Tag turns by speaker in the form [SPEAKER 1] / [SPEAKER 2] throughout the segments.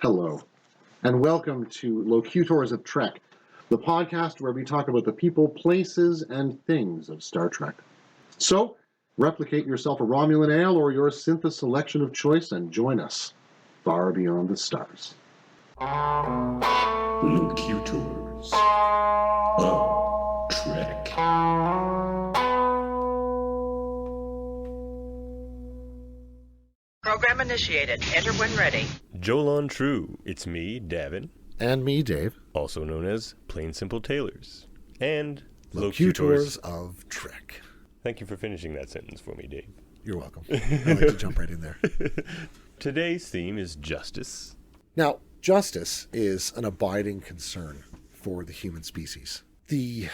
[SPEAKER 1] Hello, and welcome to Locutors of Trek, the podcast where we talk about the people, places, and things of Star Trek. So, replicate yourself a Romulan ale or your Synthos selection of choice and join us far beyond the stars.
[SPEAKER 2] Locutors of Trek.
[SPEAKER 3] Program initiated. Enter when ready.
[SPEAKER 4] Jolon True, it's me, Davin,
[SPEAKER 1] And me, Dave.
[SPEAKER 4] also known as Plain Simple Tailors, and
[SPEAKER 1] Locutors of Trek.
[SPEAKER 4] Thank you for finishing that sentence for me, Dave.
[SPEAKER 1] You're welcome. I like to jump right in there.
[SPEAKER 4] Today's theme is justice.
[SPEAKER 1] Now, justice is an abiding concern for the human species. The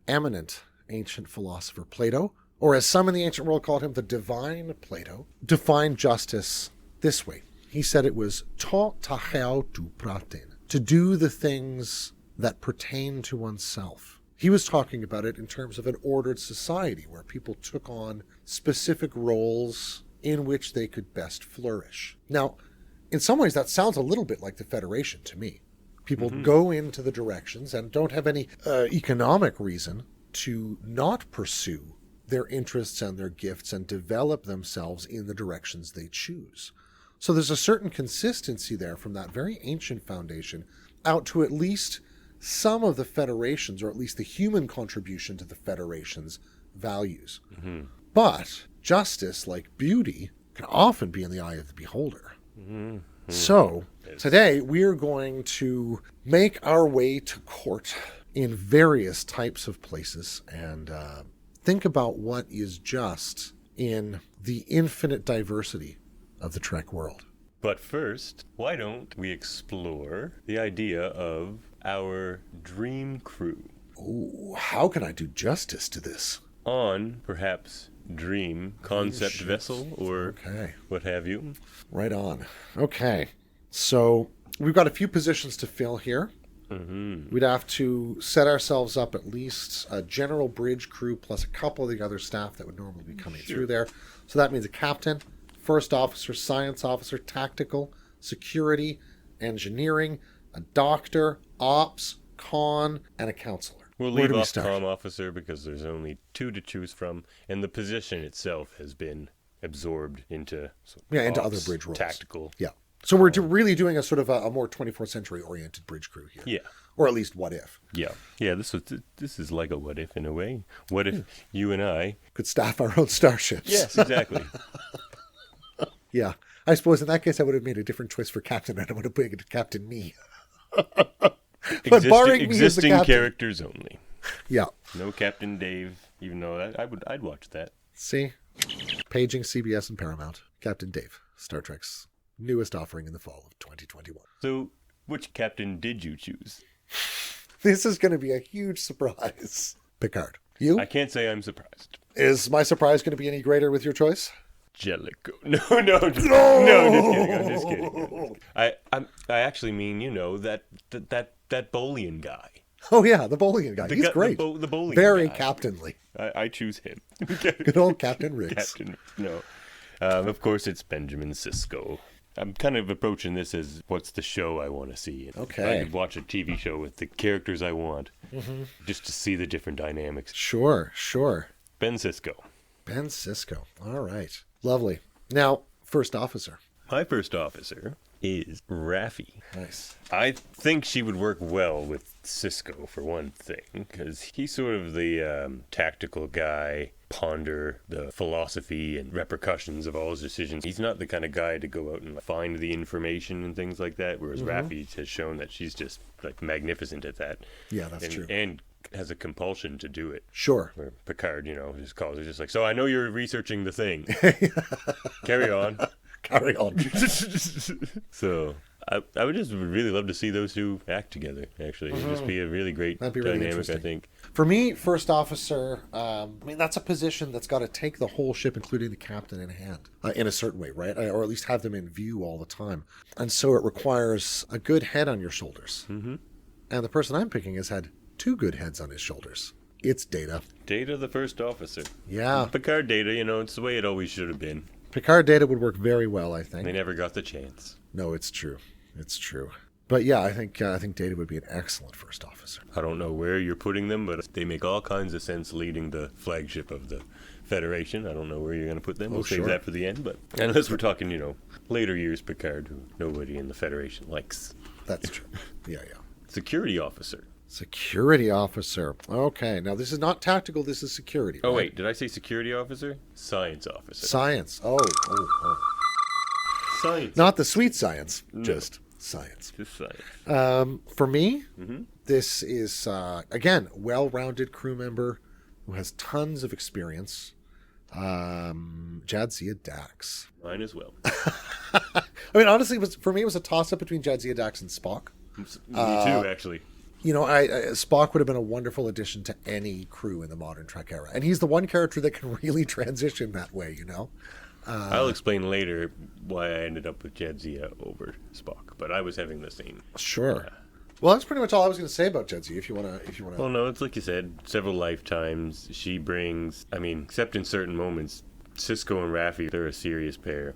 [SPEAKER 1] eminent ancient philosopher Plato, or as some in the ancient world called him, the divine Plato, defined justice this way. He said it was to tacheo tu praten, to do the things that pertain to oneself. He was talking about it in terms of an ordered society where people took on specific roles in which they could best flourish. Now, in some ways, that sounds a little bit like the Federation to me. People go into the directions and don't have any economic reason to not pursue their interests and their gifts and develop themselves in the directions they choose. So there's a certain consistency there from that very ancient foundation out to at least some of the Federation's, or at least the human contribution to the Federation's values. But justice, like beauty, can often be in the eye of the beholder. So today we're going to make our way to court in various types of places and think about what is just in the infinite diversity of the Trek world.
[SPEAKER 4] But first, why don't we explore the idea of our dream crew
[SPEAKER 1] Ooh, how can I do justice to this?
[SPEAKER 4] on, perhaps, dream concept
[SPEAKER 1] ships.
[SPEAKER 4] vessel or
[SPEAKER 1] Okay.
[SPEAKER 4] what have you?
[SPEAKER 1] Right on. Okay. So we've got a few positions to fill here. We'd have to set ourselves up at least a general bridge crew plus a couple of the other staff that would normally be coming through there. So that means a captain, first officer, science officer, tactical, security, engineering, a doctor, ops, con, and a counselor.
[SPEAKER 4] We'll
[SPEAKER 1] Where
[SPEAKER 4] leave
[SPEAKER 1] do we
[SPEAKER 4] off
[SPEAKER 1] start?
[SPEAKER 4] comm officer because there's only two to choose from, and the position itself has been absorbed into
[SPEAKER 1] into
[SPEAKER 4] ops,
[SPEAKER 1] other bridge roles.
[SPEAKER 4] tactical.
[SPEAKER 1] Yeah. So we're really doing a sort of a more 24th century oriented bridge crew here.
[SPEAKER 4] Yeah,
[SPEAKER 1] Or at least what if.
[SPEAKER 4] yeah. This is like a what if in a way. What if you and I?
[SPEAKER 1] Could staff our own starships.
[SPEAKER 4] Yes, exactly.
[SPEAKER 1] Yeah. I suppose in that case I would have made a different choice for captain and I would have made it Captain Me. barring me as the
[SPEAKER 4] existing
[SPEAKER 1] captain.
[SPEAKER 4] characters only.
[SPEAKER 1] Yeah.
[SPEAKER 4] No Captain Dave, even though I'd watch that.
[SPEAKER 1] See? Paging CBS and Paramount. Captain Dave, Star Trek's newest offering in the fall of 2021.
[SPEAKER 4] So, which captain did you choose?
[SPEAKER 1] This is going to be a huge surprise. Picard. You?
[SPEAKER 4] I can't say I'm surprised.
[SPEAKER 1] Is my surprise going to be any greater with your choice?
[SPEAKER 4] Jellicoe. No, just kidding. I'm just kidding. I actually mean, that Bolian guy.
[SPEAKER 1] Oh, yeah, the bowling guy. He's great.
[SPEAKER 4] The bowling
[SPEAKER 1] Very
[SPEAKER 4] guy.
[SPEAKER 1] captainly.
[SPEAKER 4] I choose him.
[SPEAKER 1] Good old Captain Riggs.
[SPEAKER 4] No. Of course, it's Benjamin Sisko. I'm kind of approaching this as what's the show I want to see.
[SPEAKER 1] Okay.
[SPEAKER 4] I could watch a TV show with the characters I want, just to see the different dynamics.
[SPEAKER 1] Sure.
[SPEAKER 4] Ben Sisko.
[SPEAKER 1] Ben Sisko. All right. Lovely. Now, first officer.
[SPEAKER 4] My first officer is Raffi.
[SPEAKER 1] Nice.
[SPEAKER 4] I think she would work well with Sisko, for one thing, because he's sort of the tactical guy, ponder the philosophy and repercussions of all his decisions. He's not the kind of guy to go out and find the information and things like that, whereas Raffi has shown that she's just magnificent at that.
[SPEAKER 1] Yeah, that's true.
[SPEAKER 4] And has a compulsion to do it.
[SPEAKER 1] Sure.
[SPEAKER 4] Where Picard, just calls her just like, so I know you're researching the thing. Carry on.
[SPEAKER 1] Carry on.
[SPEAKER 4] So I would just really love to see those two act together, actually. It'd just be a really great
[SPEAKER 1] That'd be really
[SPEAKER 4] dynamic, I
[SPEAKER 1] interesting.
[SPEAKER 4] think.
[SPEAKER 1] For me, first officer, that's a position that's got to take the whole ship, including the captain, in hand, in a certain way, right? Or at least have them in view all the time. And so it requires a good head on your shoulders. And the person I'm picking has had two good heads on his shoulders. It's Data.
[SPEAKER 4] Data, the first officer.
[SPEAKER 1] Yeah.
[SPEAKER 4] Picard Data, it's the way it always should have been.
[SPEAKER 1] Picard Data would work very well, I think.
[SPEAKER 4] They never got the chance.
[SPEAKER 1] No, it's true. It's true. But yeah, I think Data would be an excellent first officer.
[SPEAKER 4] I don't know where you're putting them, but they make all kinds of sense leading the flagship of the Federation. I don't know where you're going to put them. We'll save that for the end. But unless we're talking, later years Picard, who nobody in the Federation likes.
[SPEAKER 1] That's true. Yeah.
[SPEAKER 4] Security officer.
[SPEAKER 1] Security officer. Okay, now this is not tactical. This is security.
[SPEAKER 4] Oh,
[SPEAKER 1] right?
[SPEAKER 4] wait, did I say security officer? Science officer.
[SPEAKER 1] Science. Oh.
[SPEAKER 4] Science.
[SPEAKER 1] Not the sweet science, just science.
[SPEAKER 4] Just science.
[SPEAKER 1] For me, this is, again, well-rounded crew member who has tons of experience. Jadzia Dax.
[SPEAKER 4] Mine as well.
[SPEAKER 1] I mean, honestly, for me, it was a toss-up between Jadzia Dax and Spock.
[SPEAKER 4] Me too, actually.
[SPEAKER 1] Spock would have been a wonderful addition to any crew in the modern Trek era. And he's the one character that can really transition that way,
[SPEAKER 4] I'll explain later why I ended up with Jadzia over Spock, but I was having the same.
[SPEAKER 1] Sure. Well, that's pretty much all I was going to say about Jadzia, if you want to.
[SPEAKER 4] Well, no, it's like you said, several lifetimes. She brings, except in certain moments, Cisco and Raffi, they're a serious pair.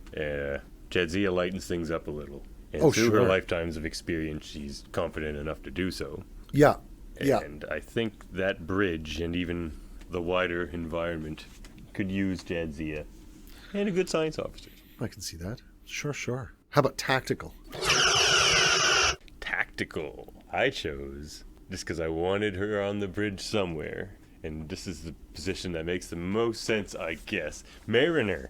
[SPEAKER 4] Jadzia lightens things up a little. And through her lifetimes of experience, she's confident enough to do so.
[SPEAKER 1] Yeah.
[SPEAKER 4] And I think that bridge and even the wider environment could use Jadzia. And a good science officer.
[SPEAKER 1] I can see that. Sure. How about tactical?
[SPEAKER 4] Tactical. I chose just because I wanted her on the bridge somewhere. And this is the position that makes the most sense, I guess. Mariner.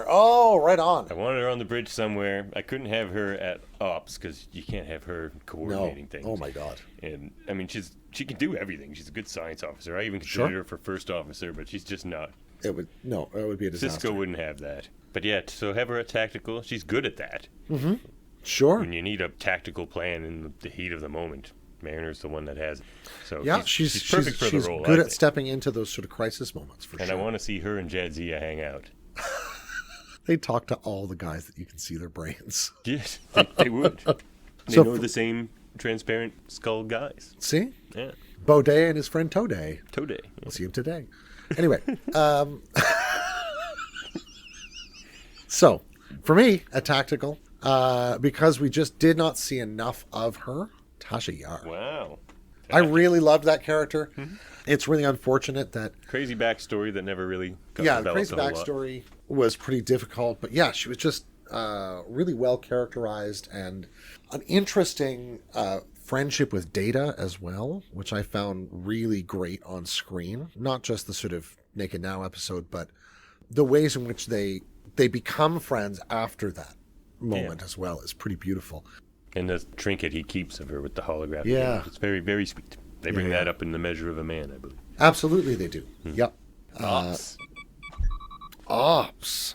[SPEAKER 1] Oh, right on.
[SPEAKER 4] I wanted her on the bridge somewhere. I couldn't have her at ops because you can't have her coordinating things.
[SPEAKER 1] Oh, my God.
[SPEAKER 4] And, she can do everything. She's a good science officer. I even considered her for first officer, but she's just not.
[SPEAKER 1] It would be a disaster.
[SPEAKER 4] Cisco wouldn't have that. But yeah, so have her at tactical. She's good at that.
[SPEAKER 1] Mm-hmm. Sure.
[SPEAKER 4] When you need a tactical plan in the heat of the moment, Mariner's the one that has it. So
[SPEAKER 1] yeah,
[SPEAKER 4] she's perfect for the role.
[SPEAKER 1] She's good at stepping into those sort of crisis moments, for sure.
[SPEAKER 4] And I want to see her and Jadzia hang out.
[SPEAKER 1] They talk to all the guys that you can see their brains.
[SPEAKER 4] Yes, they would. They know the same transparent skull guys.
[SPEAKER 1] See?
[SPEAKER 4] Yeah.
[SPEAKER 1] Baudet and his friend Today.
[SPEAKER 4] Yeah.
[SPEAKER 1] We'll see him today. Anyway, so for me, a tactical, because we just did not see enough of her, Tasha Yar.
[SPEAKER 4] Wow.
[SPEAKER 1] I really loved that character. Mm-hmm. It's really unfortunate that
[SPEAKER 4] crazy backstory that never really got developed.
[SPEAKER 1] The crazy backstory was pretty difficult, but yeah, she was just really well characterized and an interesting friendship with Data as well, which I found really great on screen. Not just the sort of Naked Now episode, but the ways in which they become friends after that moment as well is pretty beautiful.
[SPEAKER 4] And the trinket he keeps of her with the holographic
[SPEAKER 1] image,
[SPEAKER 4] it's very, very sweet. They bring that up in The Measure of a Man, I believe.
[SPEAKER 1] Absolutely they do. Yep. Ops.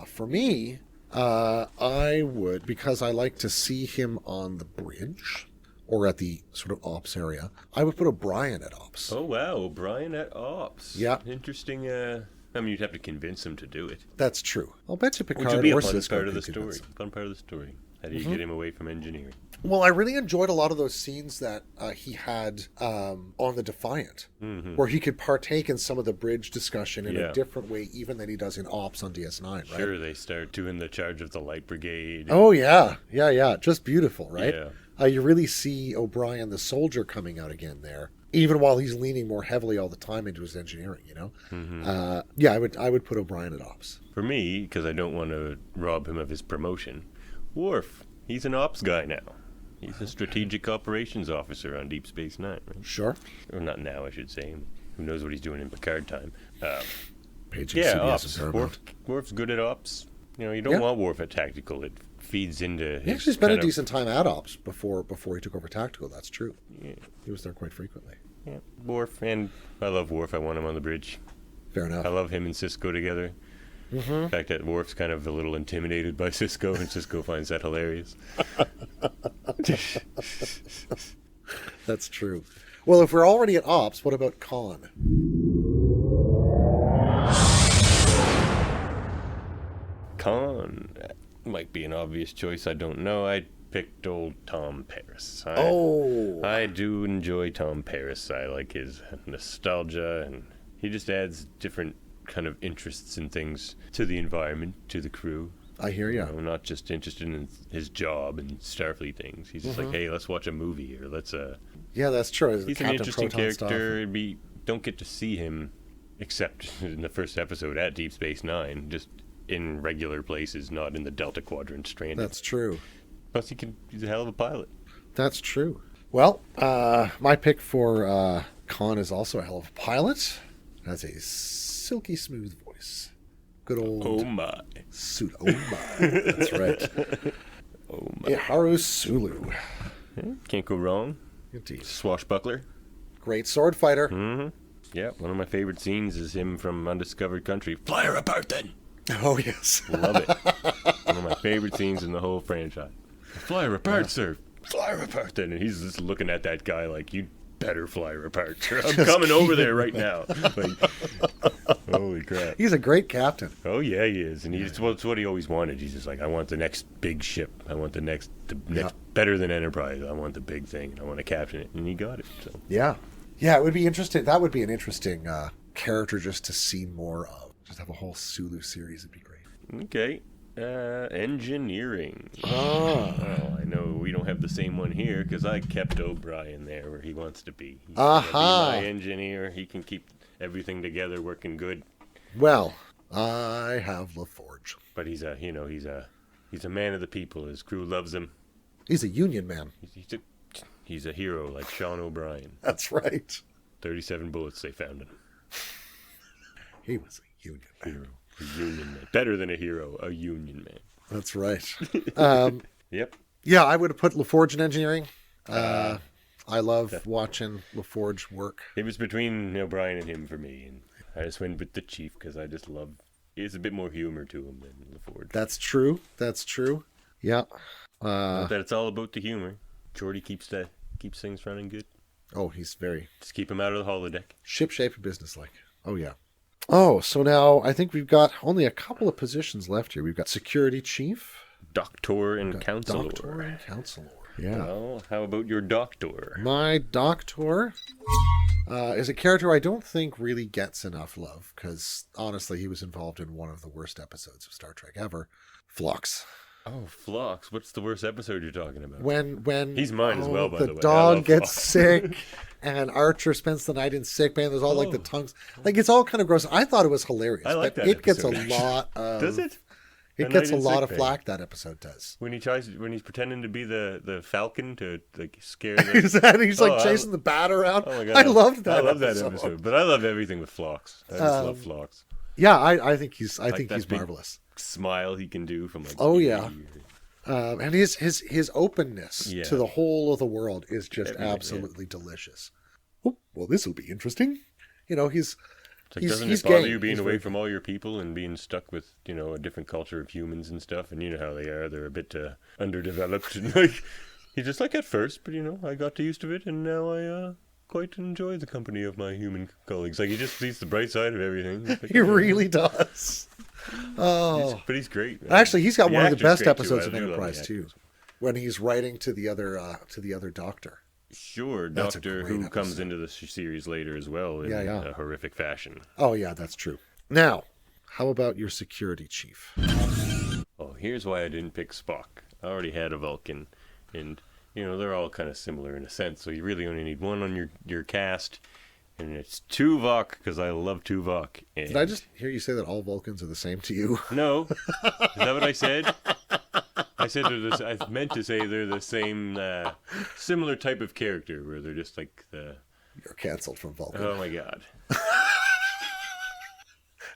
[SPEAKER 1] For me, I would, because I like to see him on the bridge or at the sort of ops area, I would put O'Brien at ops.
[SPEAKER 4] Oh, wow. O'Brien at ops.
[SPEAKER 1] Yeah.
[SPEAKER 4] Interesting. You'd have to convince him to do it.
[SPEAKER 1] That's true. I'll bet you Picard
[SPEAKER 4] Which would be a
[SPEAKER 1] or
[SPEAKER 4] fun
[SPEAKER 1] Cisco
[SPEAKER 4] part of the story. Fun part of the story. How do you get him away from engineering?
[SPEAKER 1] Well, I really enjoyed a lot of those scenes that he had on the Defiant, where he could partake in some of the bridge discussion in a different way, even than he does in Ops on DS9, right?
[SPEAKER 4] Sure, they start doing the charge of the Light Brigade.
[SPEAKER 1] Oh, yeah. Just beautiful, right?
[SPEAKER 4] Yeah.
[SPEAKER 1] You really see O'Brien, the soldier, coming out again there, even while he's leaning more heavily all the time into his engineering, I would put O'Brien at Ops.
[SPEAKER 4] For me, because I don't want to rob him of his promotion, Worf, he's an ops guy now. He's a strategic operations officer on Deep Space Nine, right?
[SPEAKER 1] Sure.
[SPEAKER 4] Or not now, I should say. Who knows what he's doing in Picard time.
[SPEAKER 1] Paging
[SPEAKER 4] CBS ops. Worf's good at ops. You don't want Worf at tactical. It feeds into his...
[SPEAKER 1] He's spent a decent time at ops before he took over tactical. That's true.
[SPEAKER 4] Yeah.
[SPEAKER 1] He was there quite frequently.
[SPEAKER 4] Yeah, Worf, and I love Worf. I want him on the bridge.
[SPEAKER 1] Fair enough.
[SPEAKER 4] I love him and Cisco together. Mm-hmm. The fact that Worf's kind of a little intimidated by Cisco, and Cisco finds that hilarious.
[SPEAKER 1] That's true. Well, if we're already at ops, what about Khan?
[SPEAKER 4] Khan might be an obvious choice. I don't know. I picked old Tom Paris. I do enjoy Tom Paris. I like his nostalgia, and he just adds different kind of interests and things to the environment, to the crew.
[SPEAKER 1] I hear you.
[SPEAKER 4] Not just interested in his job and Starfleet things. He's just like, hey, let's watch a movie, or let's
[SPEAKER 1] Yeah, that's true.
[SPEAKER 4] He's
[SPEAKER 1] Captain
[SPEAKER 4] an interesting
[SPEAKER 1] Proton
[SPEAKER 4] character. We don't get to see him except in the first episode at Deep Space Nine, just in regular places, not in the Delta Quadrant stranded.
[SPEAKER 1] That's true.
[SPEAKER 4] Plus, he's a hell of a pilot.
[SPEAKER 1] That's true. Well, my pick for Khan is also a hell of a pilot. Has a silky smooth voice. Good old
[SPEAKER 4] Oh my.
[SPEAKER 1] suit. Oh my. That's right.
[SPEAKER 4] Oh my.
[SPEAKER 1] Iharu Sulu.
[SPEAKER 4] Can't go wrong.
[SPEAKER 1] Indeed.
[SPEAKER 4] Swashbuckler.
[SPEAKER 1] Great sword fighter.
[SPEAKER 4] Mm-hmm. Yeah, one of my favorite scenes is him from Undiscovered Country. Fly her apart then!
[SPEAKER 1] Oh, yes.
[SPEAKER 4] Love it. One of my favorite scenes in the whole franchise. Fly her apart, sir. Fly her apart then. And he's just looking at that guy like, you better fly her apart. I'm coming over there right now. Like, holy crap.
[SPEAKER 1] He's a great captain.
[SPEAKER 4] Oh, yeah, he is. And it's what he always wanted. He's just like, I want the next big ship. I want the next better than Enterprise. I want the big thing. And I want to captain it. And he got it. So.
[SPEAKER 1] Yeah. Yeah, it would be interesting. That would be an interesting character just to see more of. Just have a whole Sulu series would be great.
[SPEAKER 4] Okay. Engineering.
[SPEAKER 1] Oh,
[SPEAKER 4] I know we don't have the same one here because I kept O'Brien there where he wants to be. He's
[SPEAKER 1] Aha.
[SPEAKER 4] gonna be my engineer. He can keep everything together, working good.
[SPEAKER 1] well, I have LaForge.
[SPEAKER 4] But he's a man of the people. His crew loves him.
[SPEAKER 1] He's a Union man.
[SPEAKER 4] He's a hero like Sean O'Brien.
[SPEAKER 1] That's right.
[SPEAKER 4] 37 bullets they found in him.
[SPEAKER 1] He was a Union man.
[SPEAKER 4] Hero. A Union man. Better than a hero, a Union man.
[SPEAKER 1] That's right.
[SPEAKER 4] Yep.
[SPEAKER 1] Yeah, I would have put LaForge in engineering. I love watching LaForge work.
[SPEAKER 4] It was between O'Brien and him for me, and I just went with the chief because I just love. There's a bit more humor to him than LaForge.
[SPEAKER 1] That's true. Yeah.
[SPEAKER 4] Not that it's all about the humor. Geordi keeps things running good.
[SPEAKER 1] Oh, he's very
[SPEAKER 4] Just keep him out of the holodeck.
[SPEAKER 1] ship-shape and businesslike. Oh, yeah. Oh, so now I think we've got only a couple of positions left here. We've got security chief.
[SPEAKER 4] Doctor and counselor.
[SPEAKER 1] Doctor and counselor. Yeah.
[SPEAKER 4] Well, how about your doctor?
[SPEAKER 1] My doctor is a character I don't think really gets enough love because, honestly, he was involved in one of the worst episodes of Star Trek ever. Phlox.
[SPEAKER 4] Oh, Phlox. What's the worst episode you're talking about?
[SPEAKER 1] When
[SPEAKER 4] He's mine as well, by the way.
[SPEAKER 1] The
[SPEAKER 4] I
[SPEAKER 1] dog
[SPEAKER 4] love
[SPEAKER 1] gets
[SPEAKER 4] Phlox.
[SPEAKER 1] sick and Archer spends the night in sick bay and there's all like the tongues. Like it's all kind of gross. I thought it was hilarious.
[SPEAKER 4] I like
[SPEAKER 1] but
[SPEAKER 4] that
[SPEAKER 1] it gets a
[SPEAKER 4] episode,
[SPEAKER 1] lot of
[SPEAKER 4] Does it?
[SPEAKER 1] It
[SPEAKER 4] A
[SPEAKER 1] gets
[SPEAKER 4] Night
[SPEAKER 1] a
[SPEAKER 4] in
[SPEAKER 1] lot
[SPEAKER 4] Sick
[SPEAKER 1] of
[SPEAKER 4] Bay.
[SPEAKER 1] flack, that episode does.
[SPEAKER 4] When he's pretending to be the Falcon to like scare the...
[SPEAKER 1] He's like chasing the bat around.
[SPEAKER 4] Oh my god.
[SPEAKER 1] I loved that.
[SPEAKER 4] I love that episode. But I love everything with Phlox. I just love Phlox.
[SPEAKER 1] Yeah, I think he's
[SPEAKER 4] Like
[SPEAKER 1] think
[SPEAKER 4] that
[SPEAKER 1] he's
[SPEAKER 4] big
[SPEAKER 1] marvelous.
[SPEAKER 4] Smile he can do from like...
[SPEAKER 1] Oh, yeah. And his openness
[SPEAKER 4] Yeah.
[SPEAKER 1] to the whole of the world is just
[SPEAKER 4] Everything,
[SPEAKER 1] absolutely delicious. Oh, well, this will be interesting. You know,
[SPEAKER 4] It's like, doesn't
[SPEAKER 1] he's
[SPEAKER 4] it bother
[SPEAKER 1] game.
[SPEAKER 4] you being
[SPEAKER 1] He's
[SPEAKER 4] away
[SPEAKER 1] very-
[SPEAKER 4] from all your people and being stuck with, a different culture of humans and stuff? And you know how they are. They're a bit underdeveloped. And like, he's just like at first, but I got to used to it, and now I quite enjoy the company of my human colleagues. Like, he just sees the bright side of everything. Like,
[SPEAKER 1] He really does. Oh,
[SPEAKER 4] but he's great. Man.
[SPEAKER 1] actually, he's got
[SPEAKER 4] The
[SPEAKER 1] one of the
[SPEAKER 4] actor's
[SPEAKER 1] best
[SPEAKER 4] great, too.
[SPEAKER 1] episodes
[SPEAKER 4] I
[SPEAKER 1] of
[SPEAKER 4] do love the
[SPEAKER 1] Enterprise too,
[SPEAKER 4] actors.
[SPEAKER 1] when he's writing to the other doctor.
[SPEAKER 4] Sure,
[SPEAKER 1] That's a
[SPEAKER 4] Doctor
[SPEAKER 1] great
[SPEAKER 4] who comes
[SPEAKER 1] episode.
[SPEAKER 4] into the series later as well in
[SPEAKER 1] Yeah.
[SPEAKER 4] a horrific fashion.
[SPEAKER 1] Oh yeah, that's true. Now, how about your security chief?
[SPEAKER 4] Oh, here's why I didn't pick Spock. I already had a Vulcan, and they're all kind of similar in a sense. So you really only need one on your cast, and it's Tuvok because I love Tuvok. And
[SPEAKER 1] Did I just hear you say that all Vulcans are the same to you?
[SPEAKER 4] No, is that what I said? I said I meant to say they're the same, similar type of character where they're just like the.
[SPEAKER 1] You're canceled from Vulcan.
[SPEAKER 4] Oh my god.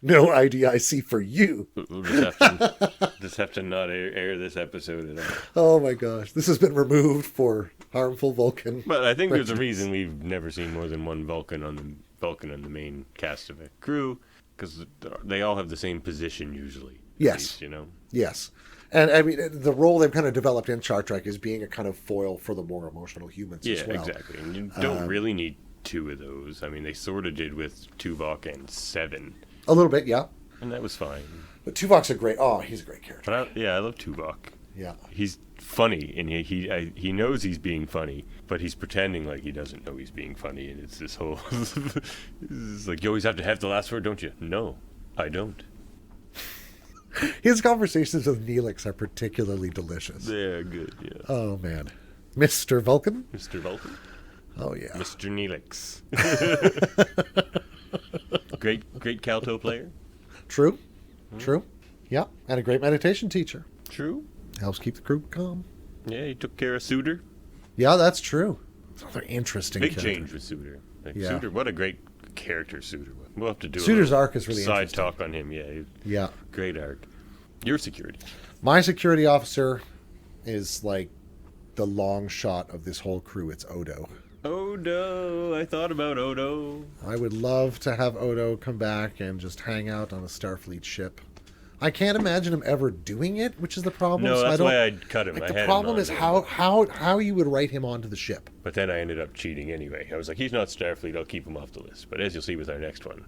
[SPEAKER 1] No IDIC for you.
[SPEAKER 4] We'll just have to not air this episode at all.
[SPEAKER 1] Oh my gosh, this has been removed for harmful Vulcan.
[SPEAKER 4] But I think there's a reason we've never seen more than one Vulcan on the main cast of a crew, because they all have the same position usually.
[SPEAKER 1] Yes.
[SPEAKER 4] At least,
[SPEAKER 1] Yes. And I mean, the role they've kind of developed in Star Trek is being a kind of foil for the more emotional humans
[SPEAKER 4] Yeah,
[SPEAKER 1] as well.
[SPEAKER 4] exactly. And you don't really need two of those. I mean, they sort of did with Tuvok and Seven,
[SPEAKER 1] A little bit, yeah.
[SPEAKER 4] and that was fine.
[SPEAKER 1] But Tuvok's he's a great character.
[SPEAKER 4] But I love Tuvok.
[SPEAKER 1] Yeah.
[SPEAKER 4] He's funny, and he knows he's being funny, but he's pretending like he doesn't know he's being funny, and it's this whole... it's like, you always have to have the last word, don't you? No, I don't.
[SPEAKER 1] His conversations with Neelix are particularly delicious.
[SPEAKER 4] They're good, yeah.
[SPEAKER 1] Oh, man. Mr. Vulcan?
[SPEAKER 4] Mr. Vulcan?
[SPEAKER 1] Oh, yeah.
[SPEAKER 4] Mr. Neelix. Great Calto player.
[SPEAKER 1] True. True. Yeah. And a great meditation teacher.
[SPEAKER 4] True.
[SPEAKER 1] Helps keep the crew calm.
[SPEAKER 4] Yeah, he took care of Suitor.
[SPEAKER 1] Yeah, that's true. Another interesting
[SPEAKER 4] Big
[SPEAKER 1] character.
[SPEAKER 4] change with Suitor. Like,
[SPEAKER 1] Yeah.
[SPEAKER 4] Suitor, what a great character Suitor was. We'll have to do
[SPEAKER 1] Suitor's
[SPEAKER 4] a little
[SPEAKER 1] arc is really
[SPEAKER 4] side
[SPEAKER 1] interesting.
[SPEAKER 4] talk on him. Yeah,
[SPEAKER 1] Yeah.
[SPEAKER 4] great arc. Your security.
[SPEAKER 1] My security officer is like the long shot of this whole crew. It's Odo.
[SPEAKER 4] Odo, I thought about Odo.
[SPEAKER 1] I would love to have Odo come back and just hang out on a Starfleet ship. I can't imagine him ever doing it, which is the problem.
[SPEAKER 4] No,
[SPEAKER 1] so
[SPEAKER 4] that's
[SPEAKER 1] I don't,
[SPEAKER 4] why I'd cut him.
[SPEAKER 1] like,
[SPEAKER 4] I
[SPEAKER 1] the
[SPEAKER 4] had him
[SPEAKER 1] problem
[SPEAKER 4] on
[SPEAKER 1] is
[SPEAKER 4] there.
[SPEAKER 1] how you would write him onto the ship.
[SPEAKER 4] But then I ended up cheating anyway. I was like, he's not Starfleet, I'll keep him off the list. But as you'll see with our next one.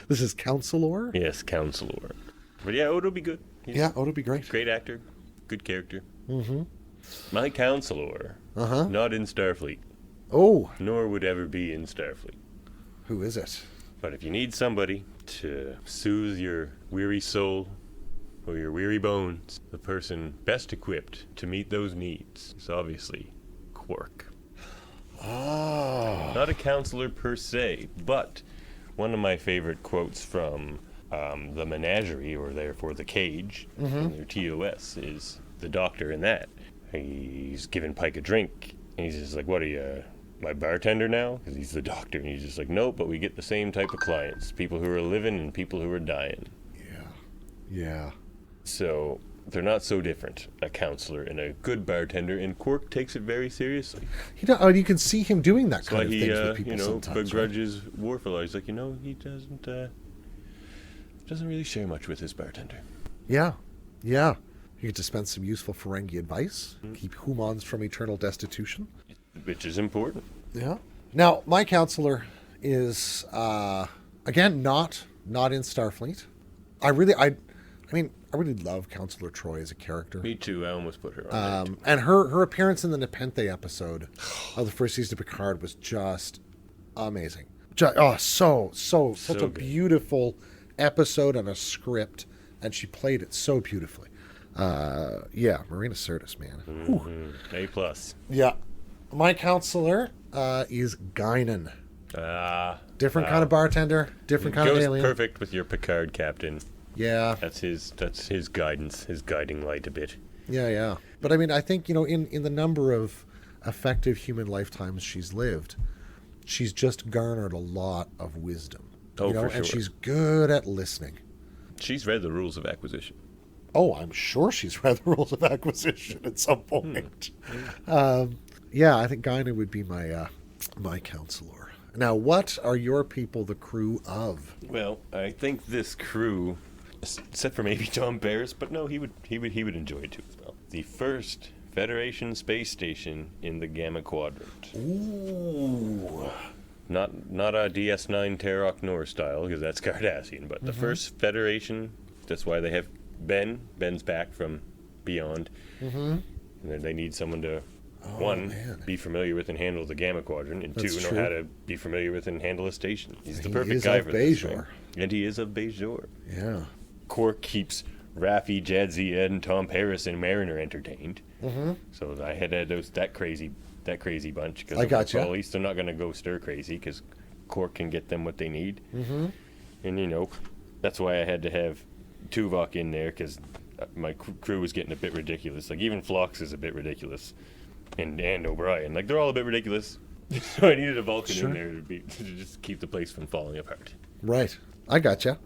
[SPEAKER 1] This is Counselor?
[SPEAKER 4] Yes, Counselor. But yeah, Odo'd be good. He's
[SPEAKER 1] Yeah, Odo'd be great.
[SPEAKER 4] great actor. Good character. Mm-hmm. My Counselor,
[SPEAKER 1] Uh-huh.
[SPEAKER 4] not in Starfleet,
[SPEAKER 1] Oh,
[SPEAKER 4] nor would ever be in Starfleet.
[SPEAKER 1] who is it?
[SPEAKER 4] But if you need somebody to soothe your weary soul or your weary bones, the person best equipped to meet those needs is obviously Quark.
[SPEAKER 1] Oh.
[SPEAKER 4] Not a counselor per se, but one of my favorite quotes from the Menagerie, or therefore the Cage, in their TOS, is the Doctor in that. He's giving Pike a drink, and he's just like, what are you, my bartender now? Because he's the Doctor, and he's just like, no, but we get the same type of clients, people who are living and people who are dying.
[SPEAKER 1] Yeah. Yeah.
[SPEAKER 4] So they're not so different, a counselor and a good bartender, and Quark takes it very seriously.
[SPEAKER 1] You can see him doing that
[SPEAKER 4] That's
[SPEAKER 1] kind
[SPEAKER 4] why
[SPEAKER 1] of
[SPEAKER 4] he,
[SPEAKER 1] things with people sometimes. Right?
[SPEAKER 4] begrudges Warfel. He's like, he doesn't really share much with his bartender.
[SPEAKER 1] Yeah. Yeah. You get to spend some useful Ferengi advice. Keep humans from eternal destitution.
[SPEAKER 4] Which is important.
[SPEAKER 1] Yeah. Now, my counselor is again not in Starfleet. I really love Counselor Troy as a character.
[SPEAKER 4] Me too, I almost put her on there.
[SPEAKER 1] And her appearance in the Nepenthe episode of the first season of Picard was just amazing. Such a
[SPEAKER 4] good.
[SPEAKER 1] beautiful episode and a script, and she played it so beautifully. Marina Sirtis, man.
[SPEAKER 4] A plus.
[SPEAKER 1] Yeah. My counselor is Guinan. Different kind of bartender, different kind of
[SPEAKER 4] Goes
[SPEAKER 1] alien.
[SPEAKER 4] perfect with your Picard captain.
[SPEAKER 1] Yeah.
[SPEAKER 4] That's his guidance, his guiding light a bit.
[SPEAKER 1] Yeah. But I mean, I think, in the number of effective human lifetimes she's lived, she's just garnered a lot of wisdom.
[SPEAKER 4] Oh, for sure.
[SPEAKER 1] And she's good at listening.
[SPEAKER 4] She's read the rules of acquisition.
[SPEAKER 1] Oh, I'm sure she's read the rules of acquisition at some point. I think Guinan would be my counselor. Now, what are your people the crew of?
[SPEAKER 4] Well, I think this crew, except for maybe Tom Paris, but no, he would enjoy it too as well. The first Federation space station in the Gamma Quadrant.
[SPEAKER 1] Ooh.
[SPEAKER 4] Not a DS9 Terok Nor style, because that's Cardassian, but the first Federation. That's why they have Ben. Ben's back from beyond. And then they need someone to, be familiar with and handle the Gamma Quadrant, and
[SPEAKER 1] That's
[SPEAKER 4] two,
[SPEAKER 1] true.
[SPEAKER 4] know how to be familiar with and handle a station. He's the
[SPEAKER 1] He
[SPEAKER 4] perfect
[SPEAKER 1] is
[SPEAKER 4] guy
[SPEAKER 1] of
[SPEAKER 4] for this.
[SPEAKER 1] Bajor.
[SPEAKER 4] Right? And he is of Bajor.
[SPEAKER 1] Yeah.
[SPEAKER 4] Quark keeps Raffi, Jadzia, Ed, and Tom Paris and Mariner entertained. So I had that crazy bunch. Cause
[SPEAKER 1] I gotcha.
[SPEAKER 4] Well, at least they're not going to go stir crazy, because Quark can get them what they need. And that's why I had to have Tuvok in there, because my crew was getting a bit ridiculous. Like even Phlox is a bit ridiculous, and O'Brien, like they're all a bit ridiculous. So I needed a Vulcan in there to just keep the place from falling apart.
[SPEAKER 1] Right. I gotcha.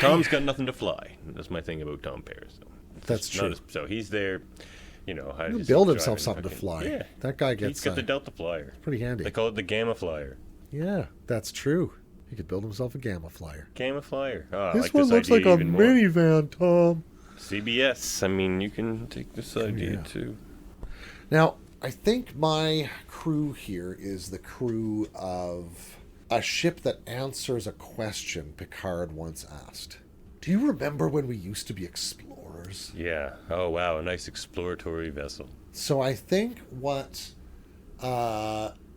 [SPEAKER 4] Tom's got nothing to fly. That's my thing about Tom Paris. So
[SPEAKER 1] That's true.
[SPEAKER 4] So he's there, how
[SPEAKER 1] He'll
[SPEAKER 4] does
[SPEAKER 1] build
[SPEAKER 4] he
[SPEAKER 1] himself
[SPEAKER 4] drive
[SPEAKER 1] something to
[SPEAKER 4] fucking-
[SPEAKER 1] fly.
[SPEAKER 4] Yeah,
[SPEAKER 1] That guy gets
[SPEAKER 4] he's got the Delta Flyer.
[SPEAKER 1] pretty handy.
[SPEAKER 4] They call it the Gamma Flyer.
[SPEAKER 1] Yeah, that's true. He could build himself a Gamma Flyer.
[SPEAKER 4] Gamma Flyer. Oh, I
[SPEAKER 1] This
[SPEAKER 4] like
[SPEAKER 1] one
[SPEAKER 4] this
[SPEAKER 1] looks
[SPEAKER 4] idea
[SPEAKER 1] like a
[SPEAKER 4] even more.
[SPEAKER 1] minivan, Tom.
[SPEAKER 4] CBS. I mean, you can take this idea
[SPEAKER 1] yeah.
[SPEAKER 4] too.
[SPEAKER 1] Now, I think my crew here is the crew of a ship that answers a question Picard once asked. Do you remember when we used to be explorers?
[SPEAKER 4] Yeah. Oh wow, a nice exploratory vessel.
[SPEAKER 1] So I think what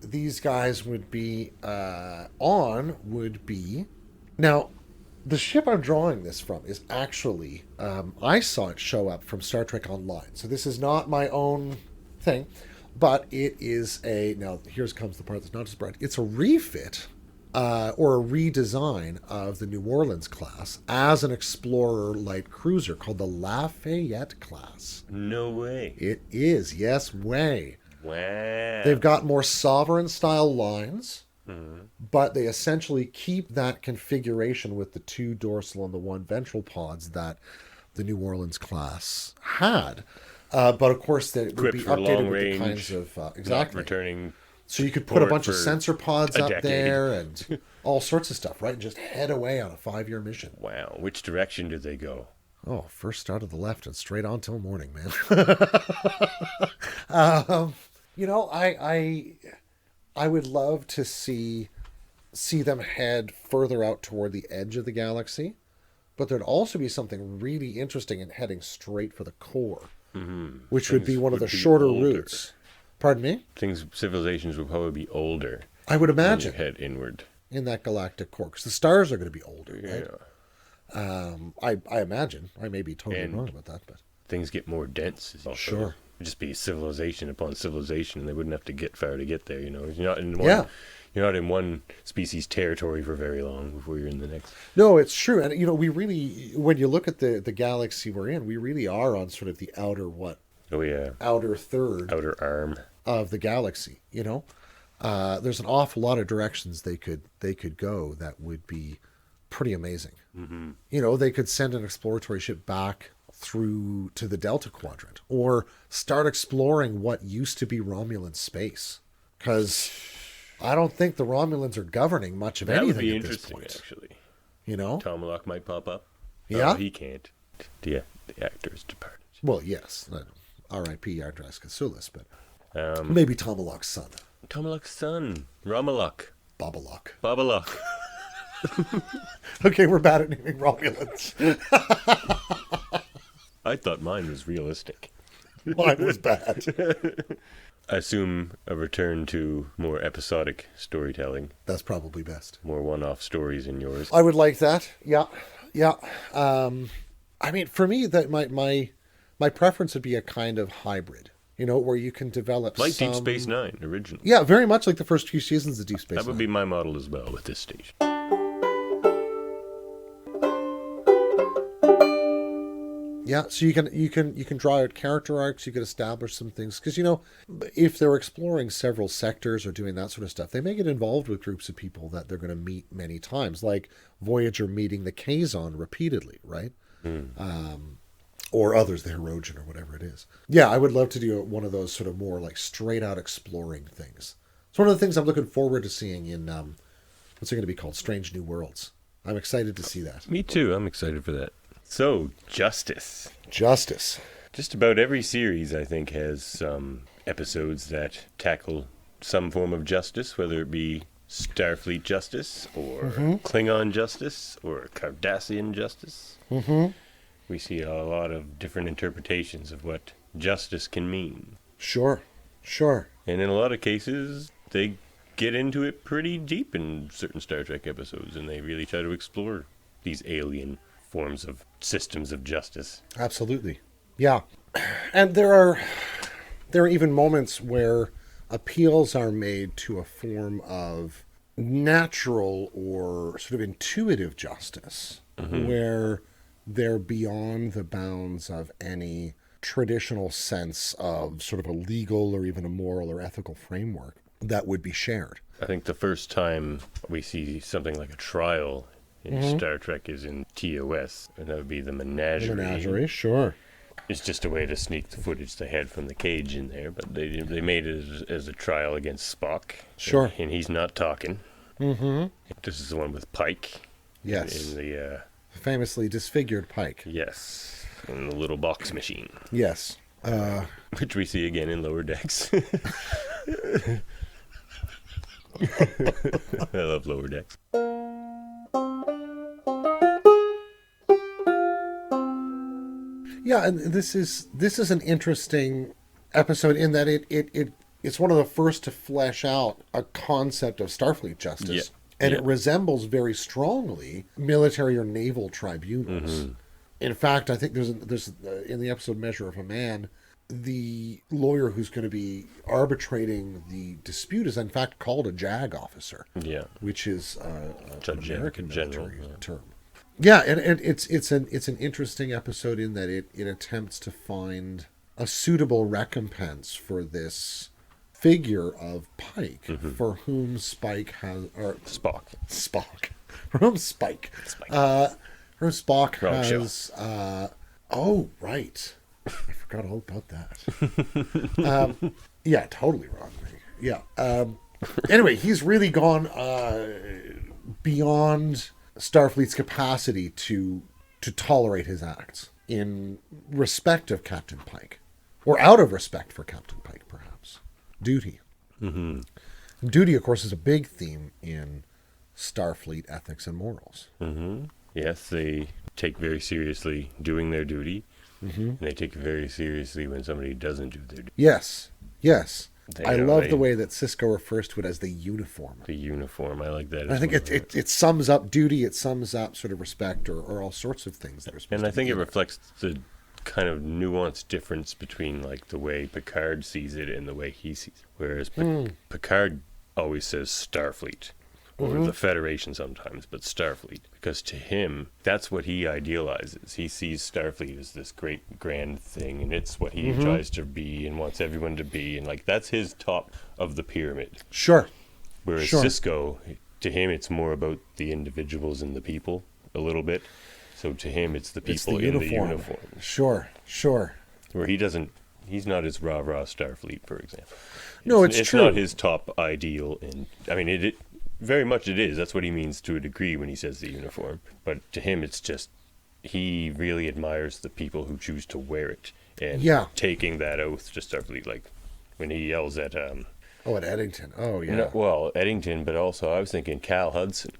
[SPEAKER 1] these guys would be on would be Now, the ship I'm drawing this from is actually, I saw it show up from Star Trek Online. So this is not my own thing, but it is now here comes the part that's not just bright. It's a refit or a redesign of the New Orleans class as an explorer light cruiser called the Lafayette class.
[SPEAKER 4] No way.
[SPEAKER 1] It is, yes way.
[SPEAKER 4] Wow.
[SPEAKER 1] They've got more sovereign style lines, but they essentially keep that configuration with the 2 dorsal and the 1 ventral pods that the New Orleans class had. But of course, they would
[SPEAKER 4] Equipped
[SPEAKER 1] be
[SPEAKER 4] for
[SPEAKER 1] updated
[SPEAKER 4] long
[SPEAKER 1] with
[SPEAKER 4] range,
[SPEAKER 1] the kinds of
[SPEAKER 4] not
[SPEAKER 1] exactly.
[SPEAKER 4] returning.
[SPEAKER 1] So you could put a bunch of
[SPEAKER 4] for
[SPEAKER 1] sensor pods
[SPEAKER 4] a
[SPEAKER 1] up
[SPEAKER 4] decade.
[SPEAKER 1] there and all sorts of stuff, right? And just head away on a 5-year mission.
[SPEAKER 4] Wow. Which direction did they go?
[SPEAKER 1] Oh, first start at the left and straight on till morning, man. You know, I would love to see them head further out toward the edge of the galaxy, but there'd also be something really interesting in heading straight for the core, which would be one of the shorter routes. Pardon me?
[SPEAKER 4] Civilizations would probably be older.
[SPEAKER 1] I would
[SPEAKER 4] when you
[SPEAKER 1] imagine
[SPEAKER 4] head inward.
[SPEAKER 1] in that galactic core, because the stars are going to be older,
[SPEAKER 4] Yeah.
[SPEAKER 1] right? I imagine. I may be totally
[SPEAKER 4] And-
[SPEAKER 1] wrong about that, but
[SPEAKER 4] Things get more dense. Also.
[SPEAKER 1] Sure.
[SPEAKER 4] It'd just be civilization upon civilization, and they wouldn't have to get far to get there. You know, you're not in one.
[SPEAKER 1] Yeah.
[SPEAKER 4] You're not in one species territory for very long before you're in the next.
[SPEAKER 1] no, it's true. And you know, we really, when you look at the galaxy we're in, we really are on sort of the outer
[SPEAKER 4] Oh yeah.
[SPEAKER 1] outer third
[SPEAKER 4] Outer arm.
[SPEAKER 1] of the galaxy. You know, there's an awful lot of directions they could go that would be pretty amazing. You know, they could send an exploratory ship back through to the Delta Quadrant, or start exploring what used to be Romulan space, because I don't think the Romulans are governing much of
[SPEAKER 4] That would
[SPEAKER 1] anything
[SPEAKER 4] be
[SPEAKER 1] at this
[SPEAKER 4] interesting,
[SPEAKER 1] point.
[SPEAKER 4] actually.
[SPEAKER 1] You know?
[SPEAKER 4] Tomalak might pop up.
[SPEAKER 1] Yeah?
[SPEAKER 4] Oh, he can't. Yeah, the actor's departed.
[SPEAKER 1] Well, yes. R.I.P. Ardras Kasulis, but
[SPEAKER 4] Um,
[SPEAKER 1] maybe Tomalak's son,
[SPEAKER 4] Tomalak's son, Ramalak,
[SPEAKER 1] Babalak.
[SPEAKER 4] Babalak.
[SPEAKER 1] Okay, we're bad at naming Romulans.
[SPEAKER 4] I thought mine was realistic.
[SPEAKER 1] Mine was bad.
[SPEAKER 4] I assume a return to more episodic storytelling,
[SPEAKER 1] That's probably best.
[SPEAKER 4] more one-off stories in yours.
[SPEAKER 1] I would like that. Yeah. I mean, for me, that my preference would be a kind of hybrid. You know, where you can develop
[SPEAKER 4] Like
[SPEAKER 1] some...
[SPEAKER 4] Deep Space Nine, originally.
[SPEAKER 1] Yeah, very much like the first few seasons of Deep Space
[SPEAKER 4] That would
[SPEAKER 1] Nine.
[SPEAKER 4] be my model as well at this stage.
[SPEAKER 1] Yeah, so you can draw out character arcs, you can establish some things, because you know, if they're exploring several sectors or doing that sort of stuff, they may get involved with groups of people that they're going to meet many times, like Voyager meeting the Kazon repeatedly, right? Or others, the Herodian or whatever it is. Yeah, I would love to do one of those sort of more like straight out exploring things. It's one of the things I'm looking forward to seeing in what's it going to be called? Strange New Worlds. I'm excited to see that.
[SPEAKER 4] Me too. I'm excited for that. So, Justice.
[SPEAKER 1] Justice.
[SPEAKER 4] Just about every series, I think, has some episodes that tackle some form of justice, whether it be Starfleet justice, or Klingon justice, or Cardassian justice. We see a lot of different interpretations of what justice can mean.
[SPEAKER 1] Sure.
[SPEAKER 4] And in a lot of cases, they get into it pretty deep in certain Star Trek episodes, and they really try to explore these alien forms of systems of justice.
[SPEAKER 1] Absolutely. Yeah. And there are even moments where appeals are made to a form of natural or sort of intuitive justice, where they're beyond the bounds of any traditional sense of sort of a legal or even a moral or ethical framework that would be shared.
[SPEAKER 4] I think the first time we see something like a trial in Star Trek is in TOS, and that would be the menagerie.
[SPEAKER 1] The menagerie, sure.
[SPEAKER 4] It's just a way to sneak the footage they had from the cage in there, but they made it as a trial against Spock.
[SPEAKER 1] Sure.
[SPEAKER 4] And he's not talking. This is the one with Pike.
[SPEAKER 1] Yes.
[SPEAKER 4] In the
[SPEAKER 1] Famously disfigured Pike.
[SPEAKER 4] yes, in the little box machine,
[SPEAKER 1] Yes.
[SPEAKER 4] which we see again in Lower Decks. I love Lower Decks.
[SPEAKER 1] Yeah, and this is an interesting episode in that it's one of the first to flesh out a concept of Starfleet justice.
[SPEAKER 4] Yeah.
[SPEAKER 1] And it resembles very strongly military or naval tribunals. In fact, I think there's in the episode Measure of a Man, the lawyer who's going to be arbitrating the dispute is in fact called a JAG officer.
[SPEAKER 4] Yeah.
[SPEAKER 1] Which is an American military term. Yeah, and it's an interesting episode in that it attempts to find a suitable recompense for this figure of Pike, for whom Spock has oh right, I forgot all about that. Yeah, totally wrong. Yeah. Anyway, he's really gone beyond Starfleet's capacity to tolerate his acts in respect of Captain Pike, or out of respect for Captain Pike, perhaps. Duty. Duty, of course, is a big theme in Starfleet ethics and morals.
[SPEAKER 4] Yes, they take very seriously doing their duty, and they take it very seriously when somebody doesn't do their duty.
[SPEAKER 1] Yes. I love the way that Sisko refers to it as the uniform.
[SPEAKER 4] The uniform, I like that.
[SPEAKER 1] I think it sums up duty, it sums up sort of respect or all sorts of things that are supposed
[SPEAKER 4] and
[SPEAKER 1] to
[SPEAKER 4] I think
[SPEAKER 1] be
[SPEAKER 4] it
[SPEAKER 1] in
[SPEAKER 4] reflects the kind of nuanced difference between like the way Picard sees it and the way he sees it. Whereas Picard always says Starfleet, or the Federation sometimes, but Starfleet, because to him that's what he idealizes. He sees Starfleet as this great grand thing, and it's what he tries to be and wants everyone to be, and like that's his top of the pyramid.
[SPEAKER 1] Sure.
[SPEAKER 4] Whereas Sisko, to him it's more about the individuals and the people a little bit. So to him, it's the people in the uniform.
[SPEAKER 1] Sure.
[SPEAKER 4] Where he's not as rah-rah Starfleet, for example.
[SPEAKER 1] No, it's true.
[SPEAKER 4] It's not his top ideal. And I mean, it very much it is. That's what he means to a degree when he says the uniform. But to him, it's just, he really admires the people who choose to wear it. And taking that oath to Starfleet, like when he yells at... at
[SPEAKER 1] Eddington. Oh, yeah.
[SPEAKER 4] Well, Eddington, but also I was thinking Cal Hudson.